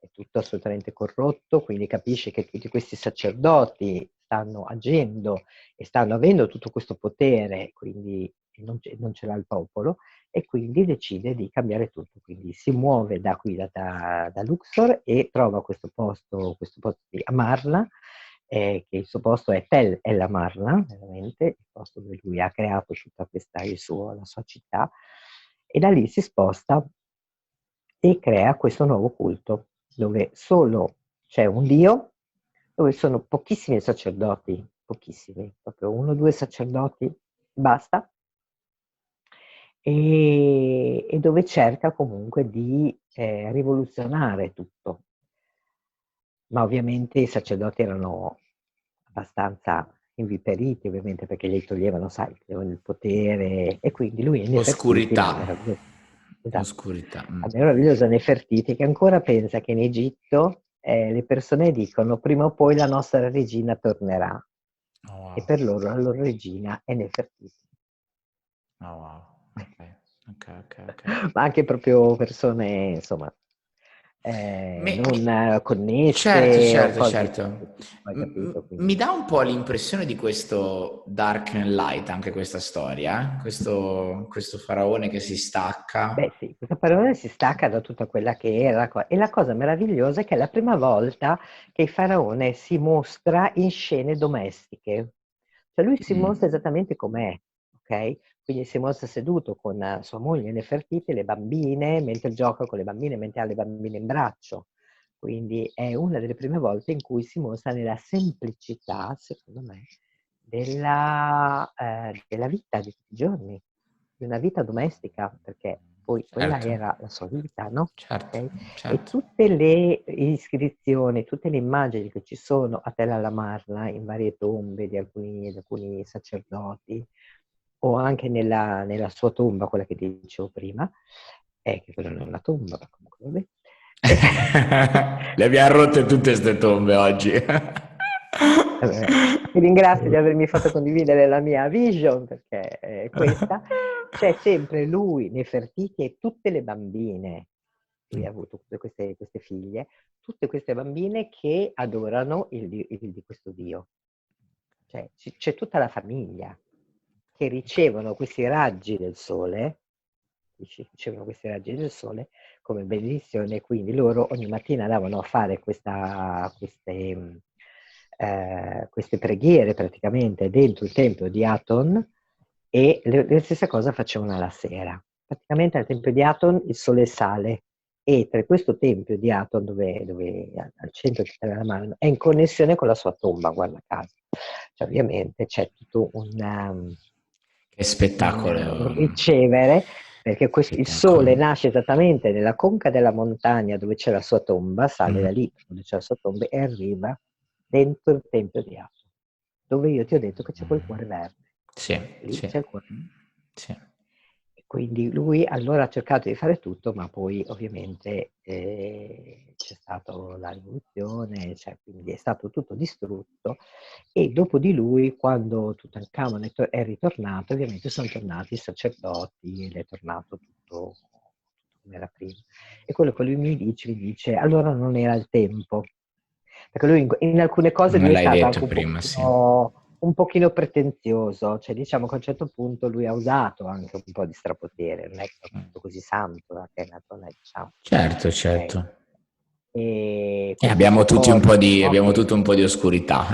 è tutto assolutamente corrotto, quindi capisce che tutti questi sacerdoti stanno agendo e stanno avendo tutto questo potere, quindi non ce l'ha il popolo, e quindi decide di cambiare tutto. Quindi si muove da qui, da Luxor, e trova questo posto di Amarna, che il suo posto è Tel El Amarna, veramente, il posto dove lui ha creato tutta la sua città, e da lì si sposta e crea questo nuovo culto, dove solo c'è un dio, dove sono pochissimi sacerdoti, pochissimi, proprio uno o due sacerdoti, basta, e dove cerca comunque di rivoluzionare tutto. Ma ovviamente i sacerdoti erano abbastanza inviperiti, ovviamente, perché gli toglievano, sai, il potere, e quindi lui è Nefertiti, la Oscurità. meravigliosa, esatto, Oscurità. la meravigliosa Nefertiti, che ancora pensa che in Egitto le persone dicono prima o poi la nostra regina tornerà, Oh, e wow. per loro la loro regina è Nefertiti. Oh, wow. Ok, ok, ok, ok. Ma anche proprio persone, insomma, non Certo, connesse o certo, cose di questo certo. tipo, hai capito? Mi Quindi, dà un po' l'impressione di questo Dark and Light, anche questa storia, eh? Questo faraone che si stacca. beh sì, questa parole si stacca da tutta quella che era, e la cosa meravigliosa è che è la prima volta che il faraone si mostra in scene domestiche. Cioè lui si Mm, mostra esattamente com'è, ok? Quindi si mostra seduto con sua moglie Nefertiti e le bambine, mentre gioca con le bambine, mentre ha le bambine in braccio. Quindi è una delle prime volte in cui si mostra nella semplicità, secondo me, della vita di tutti i giorni, di una vita domestica, perché poi quella certo, era la sua vita, no? certo, Okay? E certo. tutte le iscrizioni, tutte le immagini che ci sono a Tell el-Amarna, in varie tombe di alcuni sacerdoti, o anche nella sua tomba, quella che ti dicevo prima, che quella non è una tomba, ma comunque vabbè. Le abbiamo rotte tutte ste tombe oggi. Ti ringrazio di avermi fatto condividere la mia vision, perché è questa. C'è sempre lui, Nefertiti, e tutte le bambine. Lui ha avuto tutte queste figlie, tutte queste bambine che adorano di questo Dio. Cioè, c'è tutta la famiglia che ricevono questi raggi del sole, ricevono questi raggi del sole come benedizione, quindi loro ogni mattina andavano a fare queste preghiere praticamente dentro il tempio di Aton, e la stessa cosa facevano la sera. Praticamente al tempio di Aton il sole sale E tra questo tempio di Aton, dove al centro di Marna, è in connessione con la sua tomba, guarda caso. Cioè, ovviamente c'è tutto Che un spettacolo. ricevere, perché il sole Spettacolo. nasce esattamente nella conca della montagna dove c'è la sua tomba, sale da Mm. lì dove c'è la sua tomba e arriva dentro il tempio di Aton, dove io ti ho detto che c'è quel cuore verde. Sì, Lì sì. c'è il cuore. Sì. E quindi lui allora ha cercato di fare tutto, ma poi ovviamente c'è stata la rivoluzione, cioè, quindi è stato tutto distrutto. E dopo di lui, quando Tutankhamon è ritornato, ovviamente sono tornati i sacerdoti ed è tornato tutto come era prima. E quello che lui mi dice, allora non era il tempo. Perché lui in alcune cose Me lui è l'hai stato anche detto prima, sì. un pochino pretenzioso, cioè diciamo che a un certo punto lui ha usato anche un po' di strapotere, non è che è tutto così santo da Akhenaton, diciamo. Certo, Okay. certo. E E questo abbiamo suo tutti un po' corpo, di, no, abbiamo che tutto un po' di oscurità.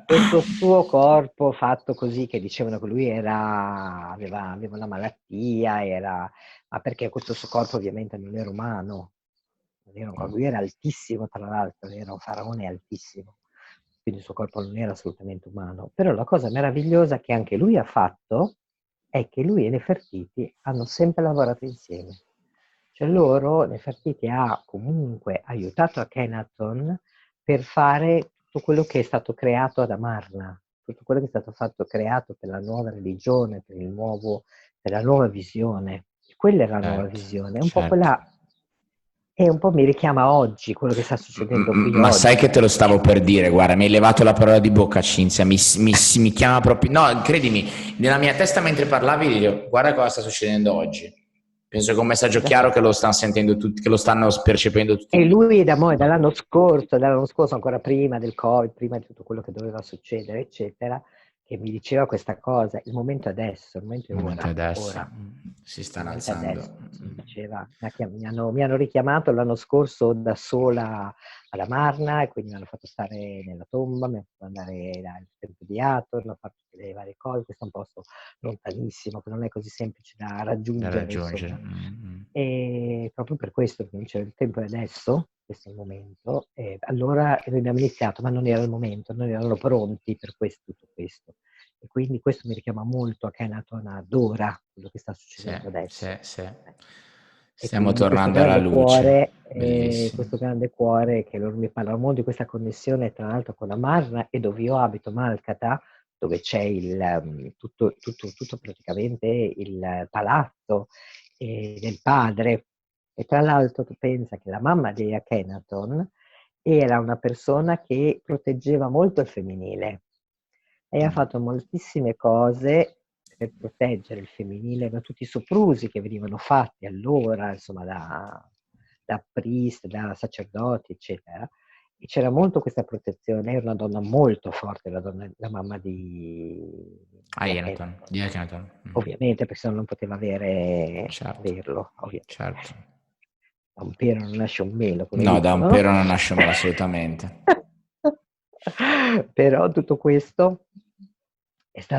questo suo corpo fatto così, che dicevano che lui aveva una malattia, ma perché questo suo corpo ovviamente non era umano, lui era altissimo tra l'altro, era un faraone altissimo, quindi il suo corpo non era assolutamente umano. Però la cosa meravigliosa che anche lui ha fatto è che lui e Nefertiti hanno sempre lavorato insieme. Cioè Nefertiti ha comunque aiutato Akhenaton per fare tutto quello che è stato creato ad Amarna, tutto quello che è stato creato per la nuova religione, per la nuova visione. Quella era la nuova Certo, visione, un po' certo. quella, e un po' mi richiama oggi quello che sta succedendo qui Ma sai oggi. che te lo stavo per dire, guarda, mi hai levato la parola di bocca, Cinzia, mi chiama proprio... No, credimi, nella mia testa mentre parlavi, dico, guarda cosa sta succedendo oggi. Penso che è un messaggio chiaro che lo stanno sentendo tutti, che lo stanno percependo tutti E quanti. lui dall'anno scorso, ancora prima del Covid, prima di tutto quello che doveva succedere, eccetera, che mi diceva questa cosa, il momento è adesso, il momento è Il momento è ora, adesso, ora. si Il stanno momento è adesso, alzando. mi diceva, mi hanno richiamato l'anno scorso da sola ad Amarna e quindi mi hanno fatto stare nella tomba, mi hanno fatto andare al tempio di Hathor, mi hanno fatto vedere varie cose, questo è un posto lontanissimo, che non è così semplice da Da raggiungere, raggiungere. insomma. E proprio per questo, che dicevo, il tempo è adesso, questo è il momento, e allora noi abbiamo iniziato, ma non era il momento, non erano pronti per tutto questo. E quindi questo mi richiama molto a Akhenaton ad ora, quello che sta Sì, succedendo sì, adesso. sì. E Stiamo quindi tornando alla luce. Bellissimo. questo grande cuore che loro mi parlano molto di questa connessione tra l'altro con la Marna e dove io abito, Malkata, dove c'è tutto praticamente il palazzo del padre. E tra l'altro tu pensa che la mamma di Akhenaton era una persona che proteggeva molto il femminile e ha fatto moltissime cose per proteggere il femminile da tutti i soprusi che venivano fatti allora, insomma, da priest, da sacerdoti, eccetera. E c'era molto questa protezione. Lei era una donna molto forte, la mamma di Akhenaton, Akhenaton. di Akhenaton. Ovviamente, perché se no non poteva Certo, averlo, ovviamente. certo. Da un pero non nasce un melo, come No, da un dicono, no? pero non nasce un melo, assolutamente. Però tutto questo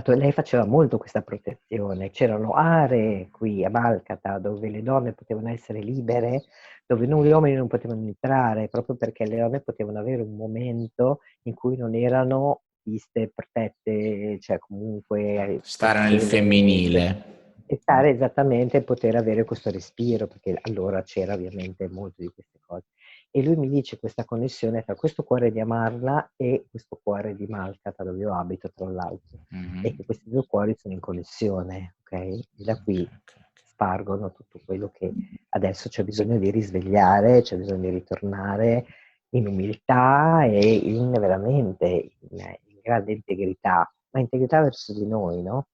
lei faceva molto questa protezione. C'erano aree qui a Malcata dove le donne potevano essere libere, dove gli uomini non potevano entrare, proprio perché le donne potevano avere un momento in cui non erano viste, protette, cioè comunque Stare nel tranquille, femminile. e stare esattamente e poter avere questo respiro, perché allora c'era ovviamente molto di queste cose. E lui mi dice questa connessione tra questo cuore di Amarna e questo cuore di Malkata, dove io abito, tra l'altro, e che questi due cuori sono in connessione, ok? E da qui spargono tutto quello che adesso c'è bisogno di risvegliare, c'è bisogno di ritornare in umiltà e in veramente in grande integrità, ma integrità verso di noi, no?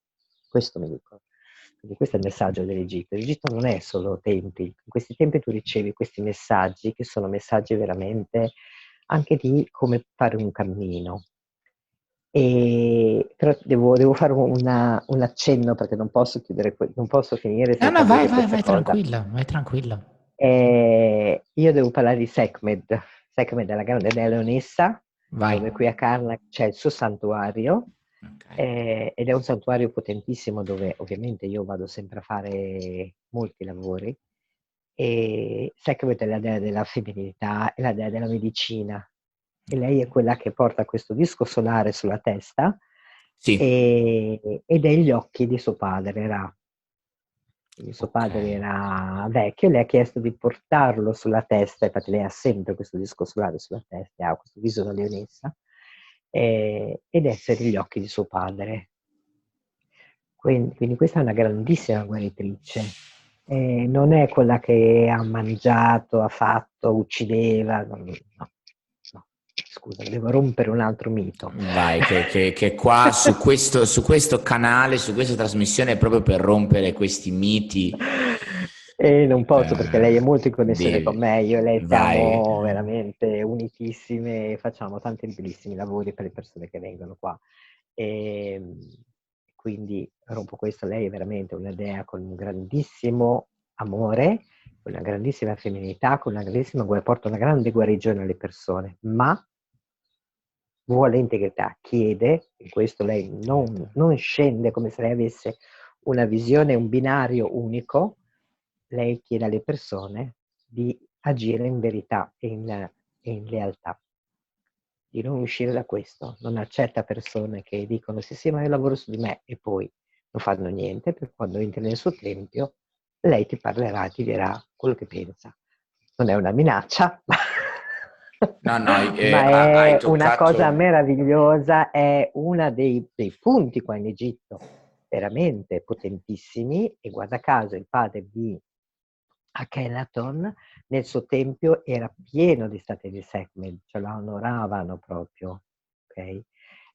Questo mi dico. Quindi questo è il messaggio dell'Egitto. L'Egitto non è solo templi. In questi tempi tu ricevi questi messaggi che sono messaggi veramente anche di come fare un cammino. Però devo fare un accenno perché non posso non posso finire No, no, senza dire questa vai cosa. tranquilla, vai tranquilla. Io devo parlare di Sekhmed. Sekhmed è la grande dea leonessa, Vai. dove qui a Karnak c'è il suo santuario, Ok. ed è un santuario potentissimo dove ovviamente io vado sempre a fare molti lavori E Sekhmet è la dea della femminilità, è la dea della medicina. E lei è quella che porta questo disco solare sulla testa Sì, ed è gli occhi di suo padre, Ra. Quindi suo ok. padre era vecchio e le ha chiesto di portarlo sulla testa, infatti lei ha sempre questo disco solare sulla testa, e ha questo viso da leonessa, ed essere gli occhi di suo padre. Quindi questa è una grandissima guaritrice. Non è quella che ha mangiato, ha fatto, uccideva, no. Scusa, devo rompere un altro mito. Vai, che qua su questo canale, su questa trasmissione è proprio per rompere questi miti. E non posso perché lei è molto in connessione con Devi. me, io e lei Vai. siamo veramente unitissime e facciamo tanti bellissimi lavori per le persone che vengono qua. E quindi rompo questo, lei è veramente una dea con un grandissimo amore, con una grandissima femminilità, con una grandissima porta una grande guarigione alle persone, ma vuole integrità, chiede, in questo lei non scende come se lei avesse una visione, un binario unico, lei chiede alle persone di agire in verità e in lealtà, di non uscire da questo, non accetta persone che dicono sì sì ma io lavoro su di me e poi non fanno niente, perché quando entri nel suo tempio lei ti parlerà, ti dirà quello che pensa. Non è una minaccia, No, no, ma hai è una cosa toccato. meravigliosa, è uno dei punti qua in Egitto veramente potentissimi e guarda caso il padre di Akhenaton nel suo tempio era pieno di statue di Sekhmet, cioè la onoravano proprio, ok?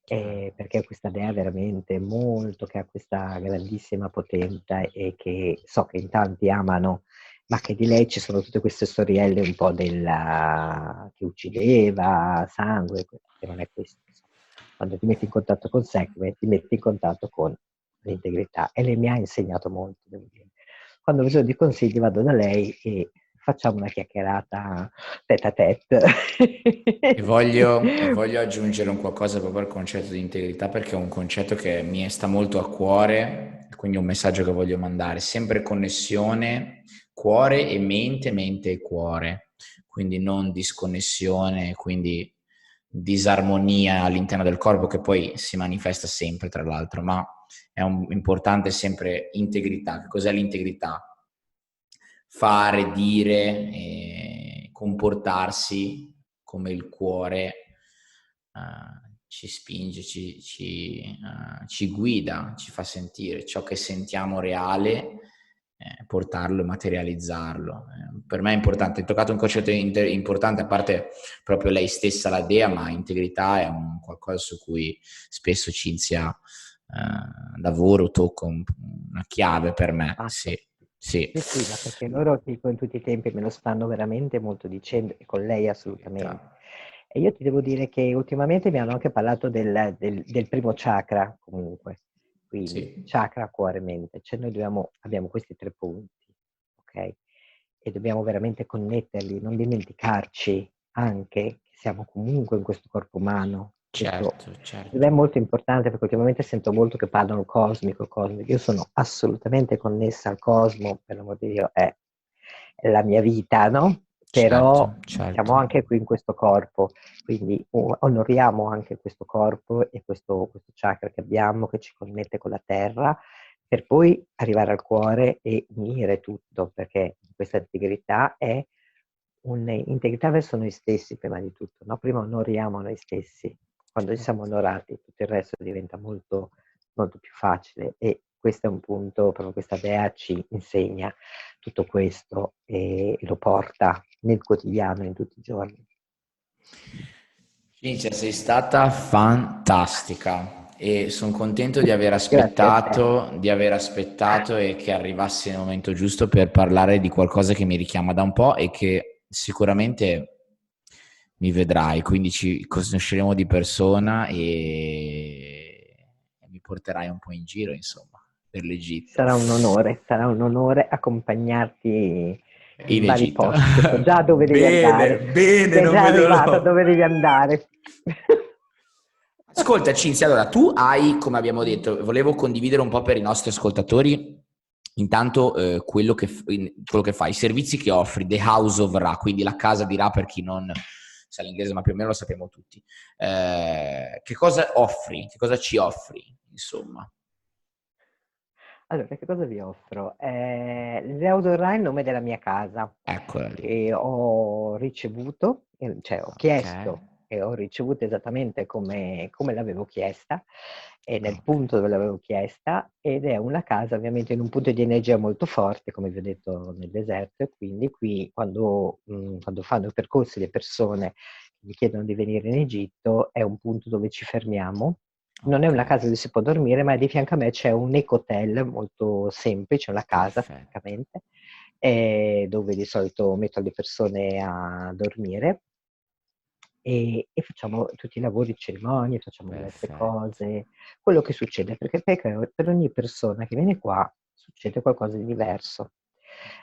Perché è questa dea veramente molto, che ha questa grandissima potenza e che so che in tanti amano, ma che di lei ci sono tutte queste storielle un po' che uccideva, sangue, che non è questo. Quando ti metti in contatto con Sekhmet, ti metti in contatto con l'integrità e lei mi ha insegnato molto, devo dire. Quando ho bisogno di consigli vado da lei e facciamo una chiacchierata tête à tête. E voglio aggiungere un qualcosa proprio al concetto di integrità perché è un concetto che mi sta molto a cuore, quindi un messaggio che voglio mandare, sempre connessione cuore e mente, mente e cuore, quindi non disconnessione, quindi disarmonia all'interno del corpo che poi si manifesta sempre tra l'altro, ma è importante sempre integrità. Che cos'è l'integrità? Fare, dire, comportarsi come il cuore ci spinge, ci guida, ci fa sentire ciò che sentiamo reale, portarlo e materializzarlo. Per me è importante, hai toccato un concetto importante, a parte proprio lei stessa, la dea, ma integrità è un qualcosa su cui spesso Cinzia lavoro, tocco una chiave per me, Esatto. sì, sì. Sì, sì, ma perché loro tipo in tutti i tempi me lo stanno veramente molto dicendo, e con lei assolutamente. E io ti devo dire che ultimamente mi hanno anche parlato del primo chakra, comunque, quindi Sì. chakra, cuore, mente. Cioè noi abbiamo questi 3 punti, ok? E dobbiamo veramente connetterli, non dimenticarci anche che siamo comunque in questo corpo umano. Questo Certo, per me è certo. molto importante perché ultimamente sento molto che parlano cosmico, cosmico. Io sono assolutamente connessa al cosmo, per l'amor di Dio, è la mia vita, no? Però Certo, certo. siamo anche qui in questo corpo, quindi onoriamo anche questo corpo e questo chakra che abbiamo che ci connette con la terra, per poi arrivare al cuore e unire tutto, perché questa integrità è un'integrità verso noi stessi prima di tutto, no? Prima onoriamo noi stessi, quando ci siamo onorati tutto il resto diventa molto, molto più facile e questo è un punto, proprio questa dea ci insegna tutto questo e lo porta nel quotidiano, in tutti i giorni. Cinzia, sei stata fantastica e sono contento Grazie a te. di aver aspettato e che arrivasse il momento giusto per parlare di qualcosa che mi richiama da un po' e che sicuramente mi vedrai, quindi ci conosceremo di persona e mi porterai un po' in giro, insomma, per l'Egitto. Sarà un onore accompagnarti In in vari Egitto. posti, che so già dove devi Bene, andare. bene, Sei non già vedo arrivata l'ora. dove devi andare. Ascolta Cinzia, allora tu hai, come abbiamo detto, volevo condividere un po' per i nostri ascoltatori intanto quello che fai, i servizi che offri, The House of Ra, quindi la casa di Ra per chi non sa l'inglese, ma più o meno lo sappiamo tutti. Che cosa offri? Che cosa ci offri, insomma? Allora, che cosa vi offro? L'Eudora è il nome della mia casa Eccola lì. che ho ricevuto, cioè ho Ok, chiesto e ho ricevuto esattamente come l'avevo chiesta e nel ok. punto dove l'avevo chiesta, ed è una casa ovviamente in un punto di energia molto forte, come vi ho detto, nel deserto, e quindi qui quando fanno i percorsi le persone che mi chiedono di venire in Egitto è un punto dove ci fermiamo. Non è Ok, una casa dove si può dormire, ma di fianco a me c'è un ecotel molto semplice, una casa perfetto. praticamente, dove di solito metto le persone a dormire e facciamo tutti i lavori, cerimonie, facciamo diverse Perfetto. cose, quello che succede, perché per ogni persona che viene qua succede qualcosa di diverso.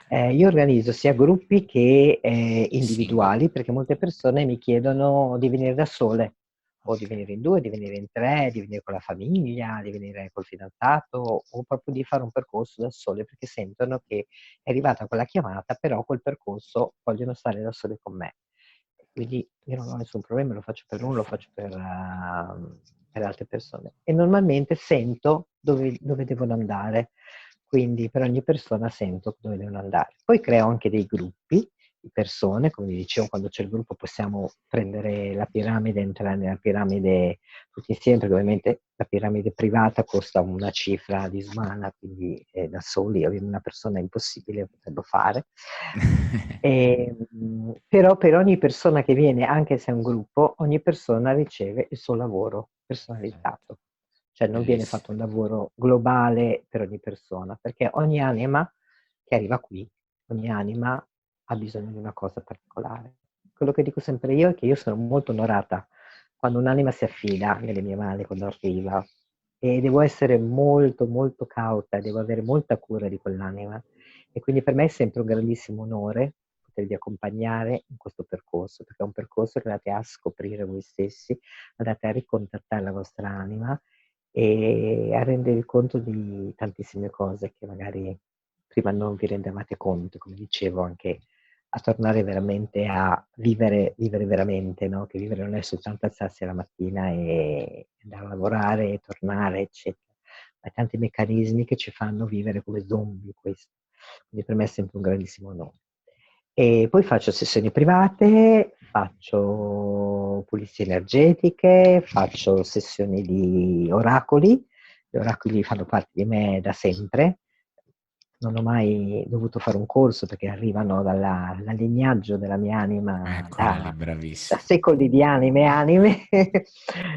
Ok. Io organizzo sia gruppi che Singoli. individuali, perché molte persone mi chiedono di venire da sole, o di Ok. venire in due, di venire in tre, di venire con la famiglia, di venire col fidanzato, o proprio di fare un percorso da sole, perché sentono che è arrivata quella chiamata, però quel percorso vogliono stare da sole con me. Quindi io non ho nessun problema, lo faccio per uno, lo faccio Perfetto. per altre persone. E normalmente sento dove devono andare, quindi per ogni persona sento dove devono andare. Poi creo anche dei gruppi di persone, come vi dicevo, quando c'è il gruppo possiamo prendere la piramide, entrare nella piramide tutti insieme, perché ovviamente la piramide privata costa una cifra disumana, quindi da soli una persona è impossibile poterlo fare. Però per ogni persona che viene, anche se è un gruppo, ogni persona riceve il suo lavoro Perfetto. personalizzato. Cioè non viene Bellissimo. fatto un lavoro globale per ogni persona, perché ogni anima che arriva qui, ogni anima ha bisogno di una cosa particolare. Quello che dico sempre io è che io sono molto onorata quando un'anima si affida nelle mie mani, quando arriva, e devo essere molto, molto cauta, devo avere molta cura di quell'anima. E quindi per me è sempre un grandissimo onore potervi accompagnare in questo percorso, perché è un percorso che andate a scoprire voi stessi, andate a ricontattare la vostra anima e a rendervi conto di tantissime cose che magari prima non vi rendevate conto, come dicevo, anche a tornare veramente a vivere veramente, no? Che vivere non è soltanto alzarsi la mattina e andare a lavorare e tornare, eccetera. Ma tanti meccanismi che ci fanno vivere come zombie questo. Quindi per me è sempre un grandissimo onore. E poi faccio sessioni private, faccio pulizie energetiche, faccio sessioni di oracoli. Gli oracoli fanno parte di me da sempre. Non ho mai dovuto fare un corso perché arrivano dal lignaggio della mia anima Eccola lì, da bravissima. secoli di anime e anime.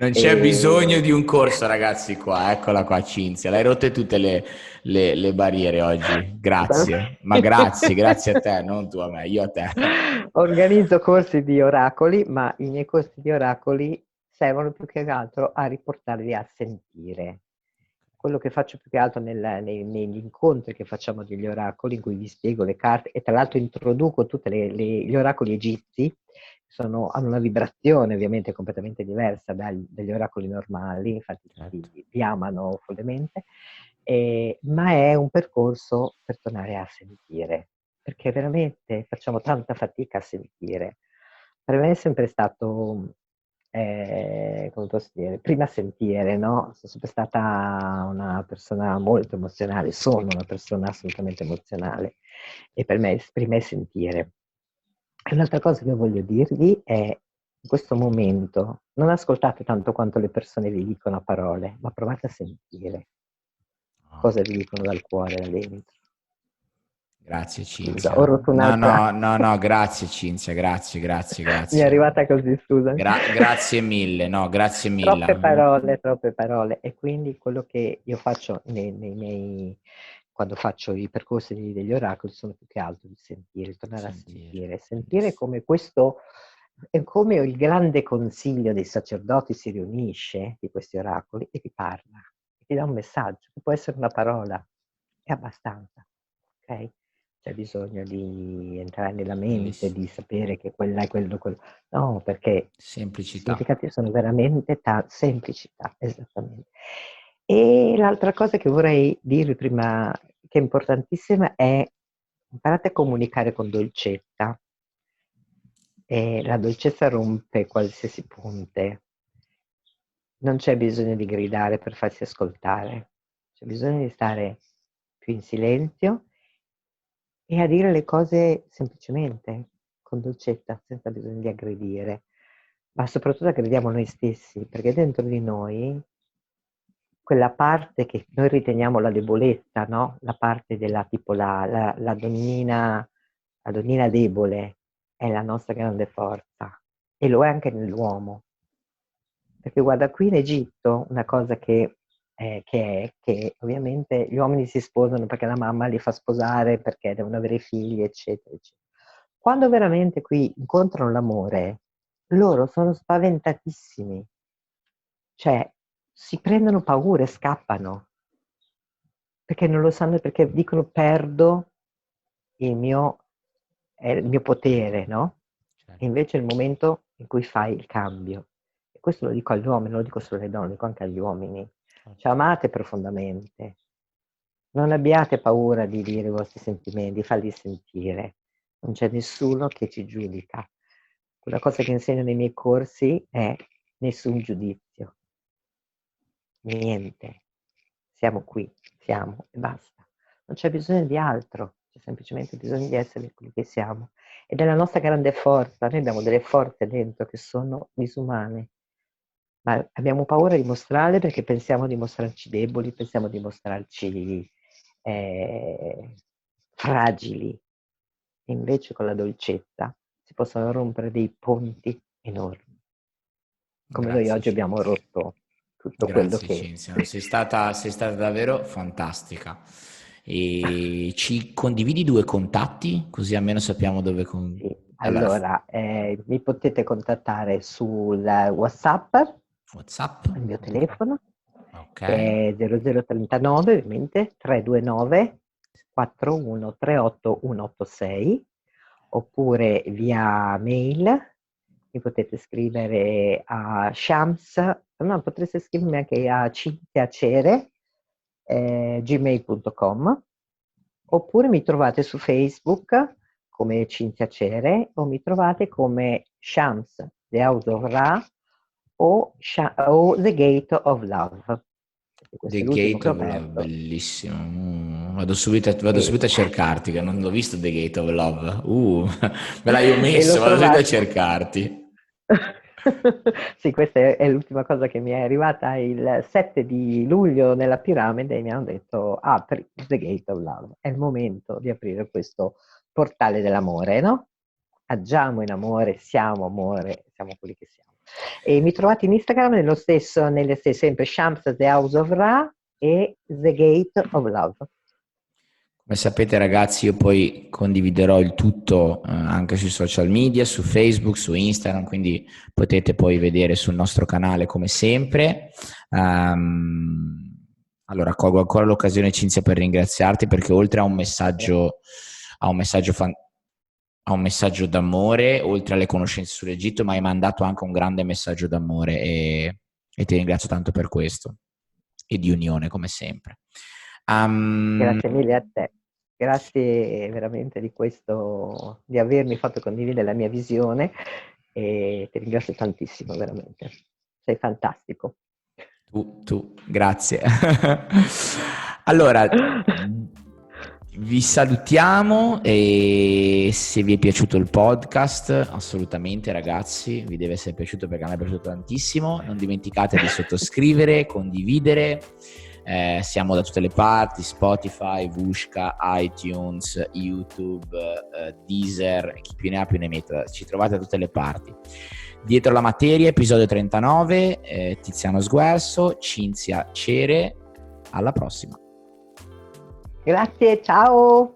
Non c'è bisogno E di un corso, ragazzi, qua. Eccola qua, Cinzia. L'hai rotte tutte le barriere oggi. Grazie. Ma grazie, grazie a te, non tu a me, io a te. Organizzo corsi di oracoli, ma i miei corsi di oracoli servono più che altro a riportarvi a sentire. Quello che faccio più che altro negli incontri che facciamo degli oracoli, in cui vi spiego le carte, e tra l'altro introduco tutti gli oracoli egizi, hanno una vibrazione ovviamente completamente diversa dagli oracoli normali, infatti tutti Certo. li amano follemente, ma è un percorso per tornare a sentire, perché veramente facciamo tanta fatica a sentire. Per me è sempre stato, come posso dire, prima sentire, no? Sono sempre stata una persona molto emozionale, sono una persona assolutamente emozionale e per me prima è sentire. E un'altra cosa che voglio dirvi è, in questo momento, non ascoltate tanto quanto le persone vi dicono a parole, ma provate a sentire Oh, cosa vi dicono dal cuore, da dentro. grazie, Scusa, ho Cinzia. rotto No, un'altra. no, no, no, grazie, Cinzia, grazie, grazie, Mi è grazie. arrivata così, scusa. Grazie mille, no, grazie Troppe mille. parole, troppe parole. E quindi quello che io faccio nei miei, quando faccio i percorsi degli oracoli, sono più che altro di sentire, tornare a Sentire, sentire. Sentire bellissimo. come questo, è come il grande consiglio dei sacerdoti si riunisce di questi oracoli e ti parla, e ti dà un messaggio, che può essere una parola, è abbastanza, ok? C'è bisogno di entrare nella mente, Bellissimo. di sapere che quella è quello. No, perché i Semplicità. significati sono veramente semplicità, esattamente. E l'altra cosa che vorrei dirvi prima che è importantissima è imparate a comunicare con dolcezza. E la dolcezza rompe qualsiasi ponte. Non c'è bisogno di gridare per farsi ascoltare, c'è bisogno di stare più in silenzio e a dire le cose semplicemente, con dolcezza, senza bisogno di aggredire. Ma soprattutto aggrediamo noi stessi, perché dentro di noi quella parte che noi riteniamo la debolezza, no? La parte della tipo la donnina debole è la nostra grande forza e lo è anche nell'uomo. Perché guarda, qui in Egitto una cosa che ovviamente gli uomini si sposano perché la mamma li fa sposare, perché devono avere figli, eccetera, eccetera. Quando veramente qui incontrano l'amore, loro sono spaventatissimi. Cioè, si prendono paura e scappano. Perché non lo sanno, perché dicono perdo il mio potere, no? E invece è il momento in cui fai il cambio. E questo lo dico agli uomini, non lo dico solo alle donne, lo dico anche agli uomini. Cioè, amate profondamente. Non abbiate paura di dire i vostri sentimenti, di farli sentire. Non c'è nessuno che ci giudica. Una cosa che insegno nei miei corsi è nessun giudizio. Niente. Siamo qui, siamo e basta. Non c'è bisogno di altro, c'è semplicemente bisogno di essere quelli che siamo. Ed è la nostra grande forza. Noi abbiamo delle forze dentro che sono disumane, ma abbiamo paura di mostrarle perché pensiamo di mostrarci deboli, pensiamo di mostrarci fragili. E invece con la dolcezza si possono rompere dei ponti enormi, come noi Grazie oggi abbiamo Cinzia. rotto tutto quello Grazie che... Cinzia, sei stata davvero fantastica. E ci condividi 2 contatti, così almeno sappiamo dove Sì, allora, allora, mi potete contattare sul WhatsApp, WhatsApp, il mio ok, telefono, ok, che è 0039, ovviamente, 329 41 38 186, oppure via mail, mi potete scrivere a Shams, no, potreste scrivermi anche a cinziacere, gmail.com, oppure mi trovate su Facebook come Cinzia Cere o mi trovate come Shams, The House of Ra o The Gate of Love. Questo The è l'ultimo Gate che ho of Love, aperto. bellissimo. Vado subito a cercarti, che non l'ho visto The Gate of Love. Me l'hai E omesso, lo vado subito a trovate. cercarti. Sì, questa è l'ultima cosa che mi è arrivata il 7 di luglio nella piramide e mi hanno detto apri The Gate of Love. È il momento di aprire questo portale dell'amore, no? Agiamo in amore, siamo quelli che siamo. E mi trovate in Instagram nelle stesse, sempre Shams The House of Ra e The Gate of Love. Come sapete ragazzi, io poi condividerò il tutto anche sui social media, su Facebook, su Instagram, quindi potete poi vedere sul nostro canale come sempre. Allora, colgo ancora l'occasione Cinzia per ringraziarti perché oltre a un messaggio, a un messaggio a un messaggio d'amore, oltre alle conoscenze sull'Egitto, mi hai mandato anche un grande messaggio d'amore e ti ringrazio tanto per questo e di unione come sempre. Grazie mille a te. Grazie veramente di questo, di avermi fatto condividere la mia visione e ti ringrazio tantissimo, veramente. Sei fantastico. Grazie. Allora, vi salutiamo e se vi è piaciuto il podcast, assolutamente ragazzi, vi deve essere piaciuto perché a me è piaciuto tantissimo. Non dimenticate di sottoscrivere, condividere. Siamo da tutte le parti, Spotify, Vushka, iTunes, YouTube, Deezer, chi più ne ha più ne metta, ci trovate da tutte le parti. Dietro la materia, episodio 39, Tiziano Sguerso, Cinzia Cere, alla prossima. Grazie, ciao!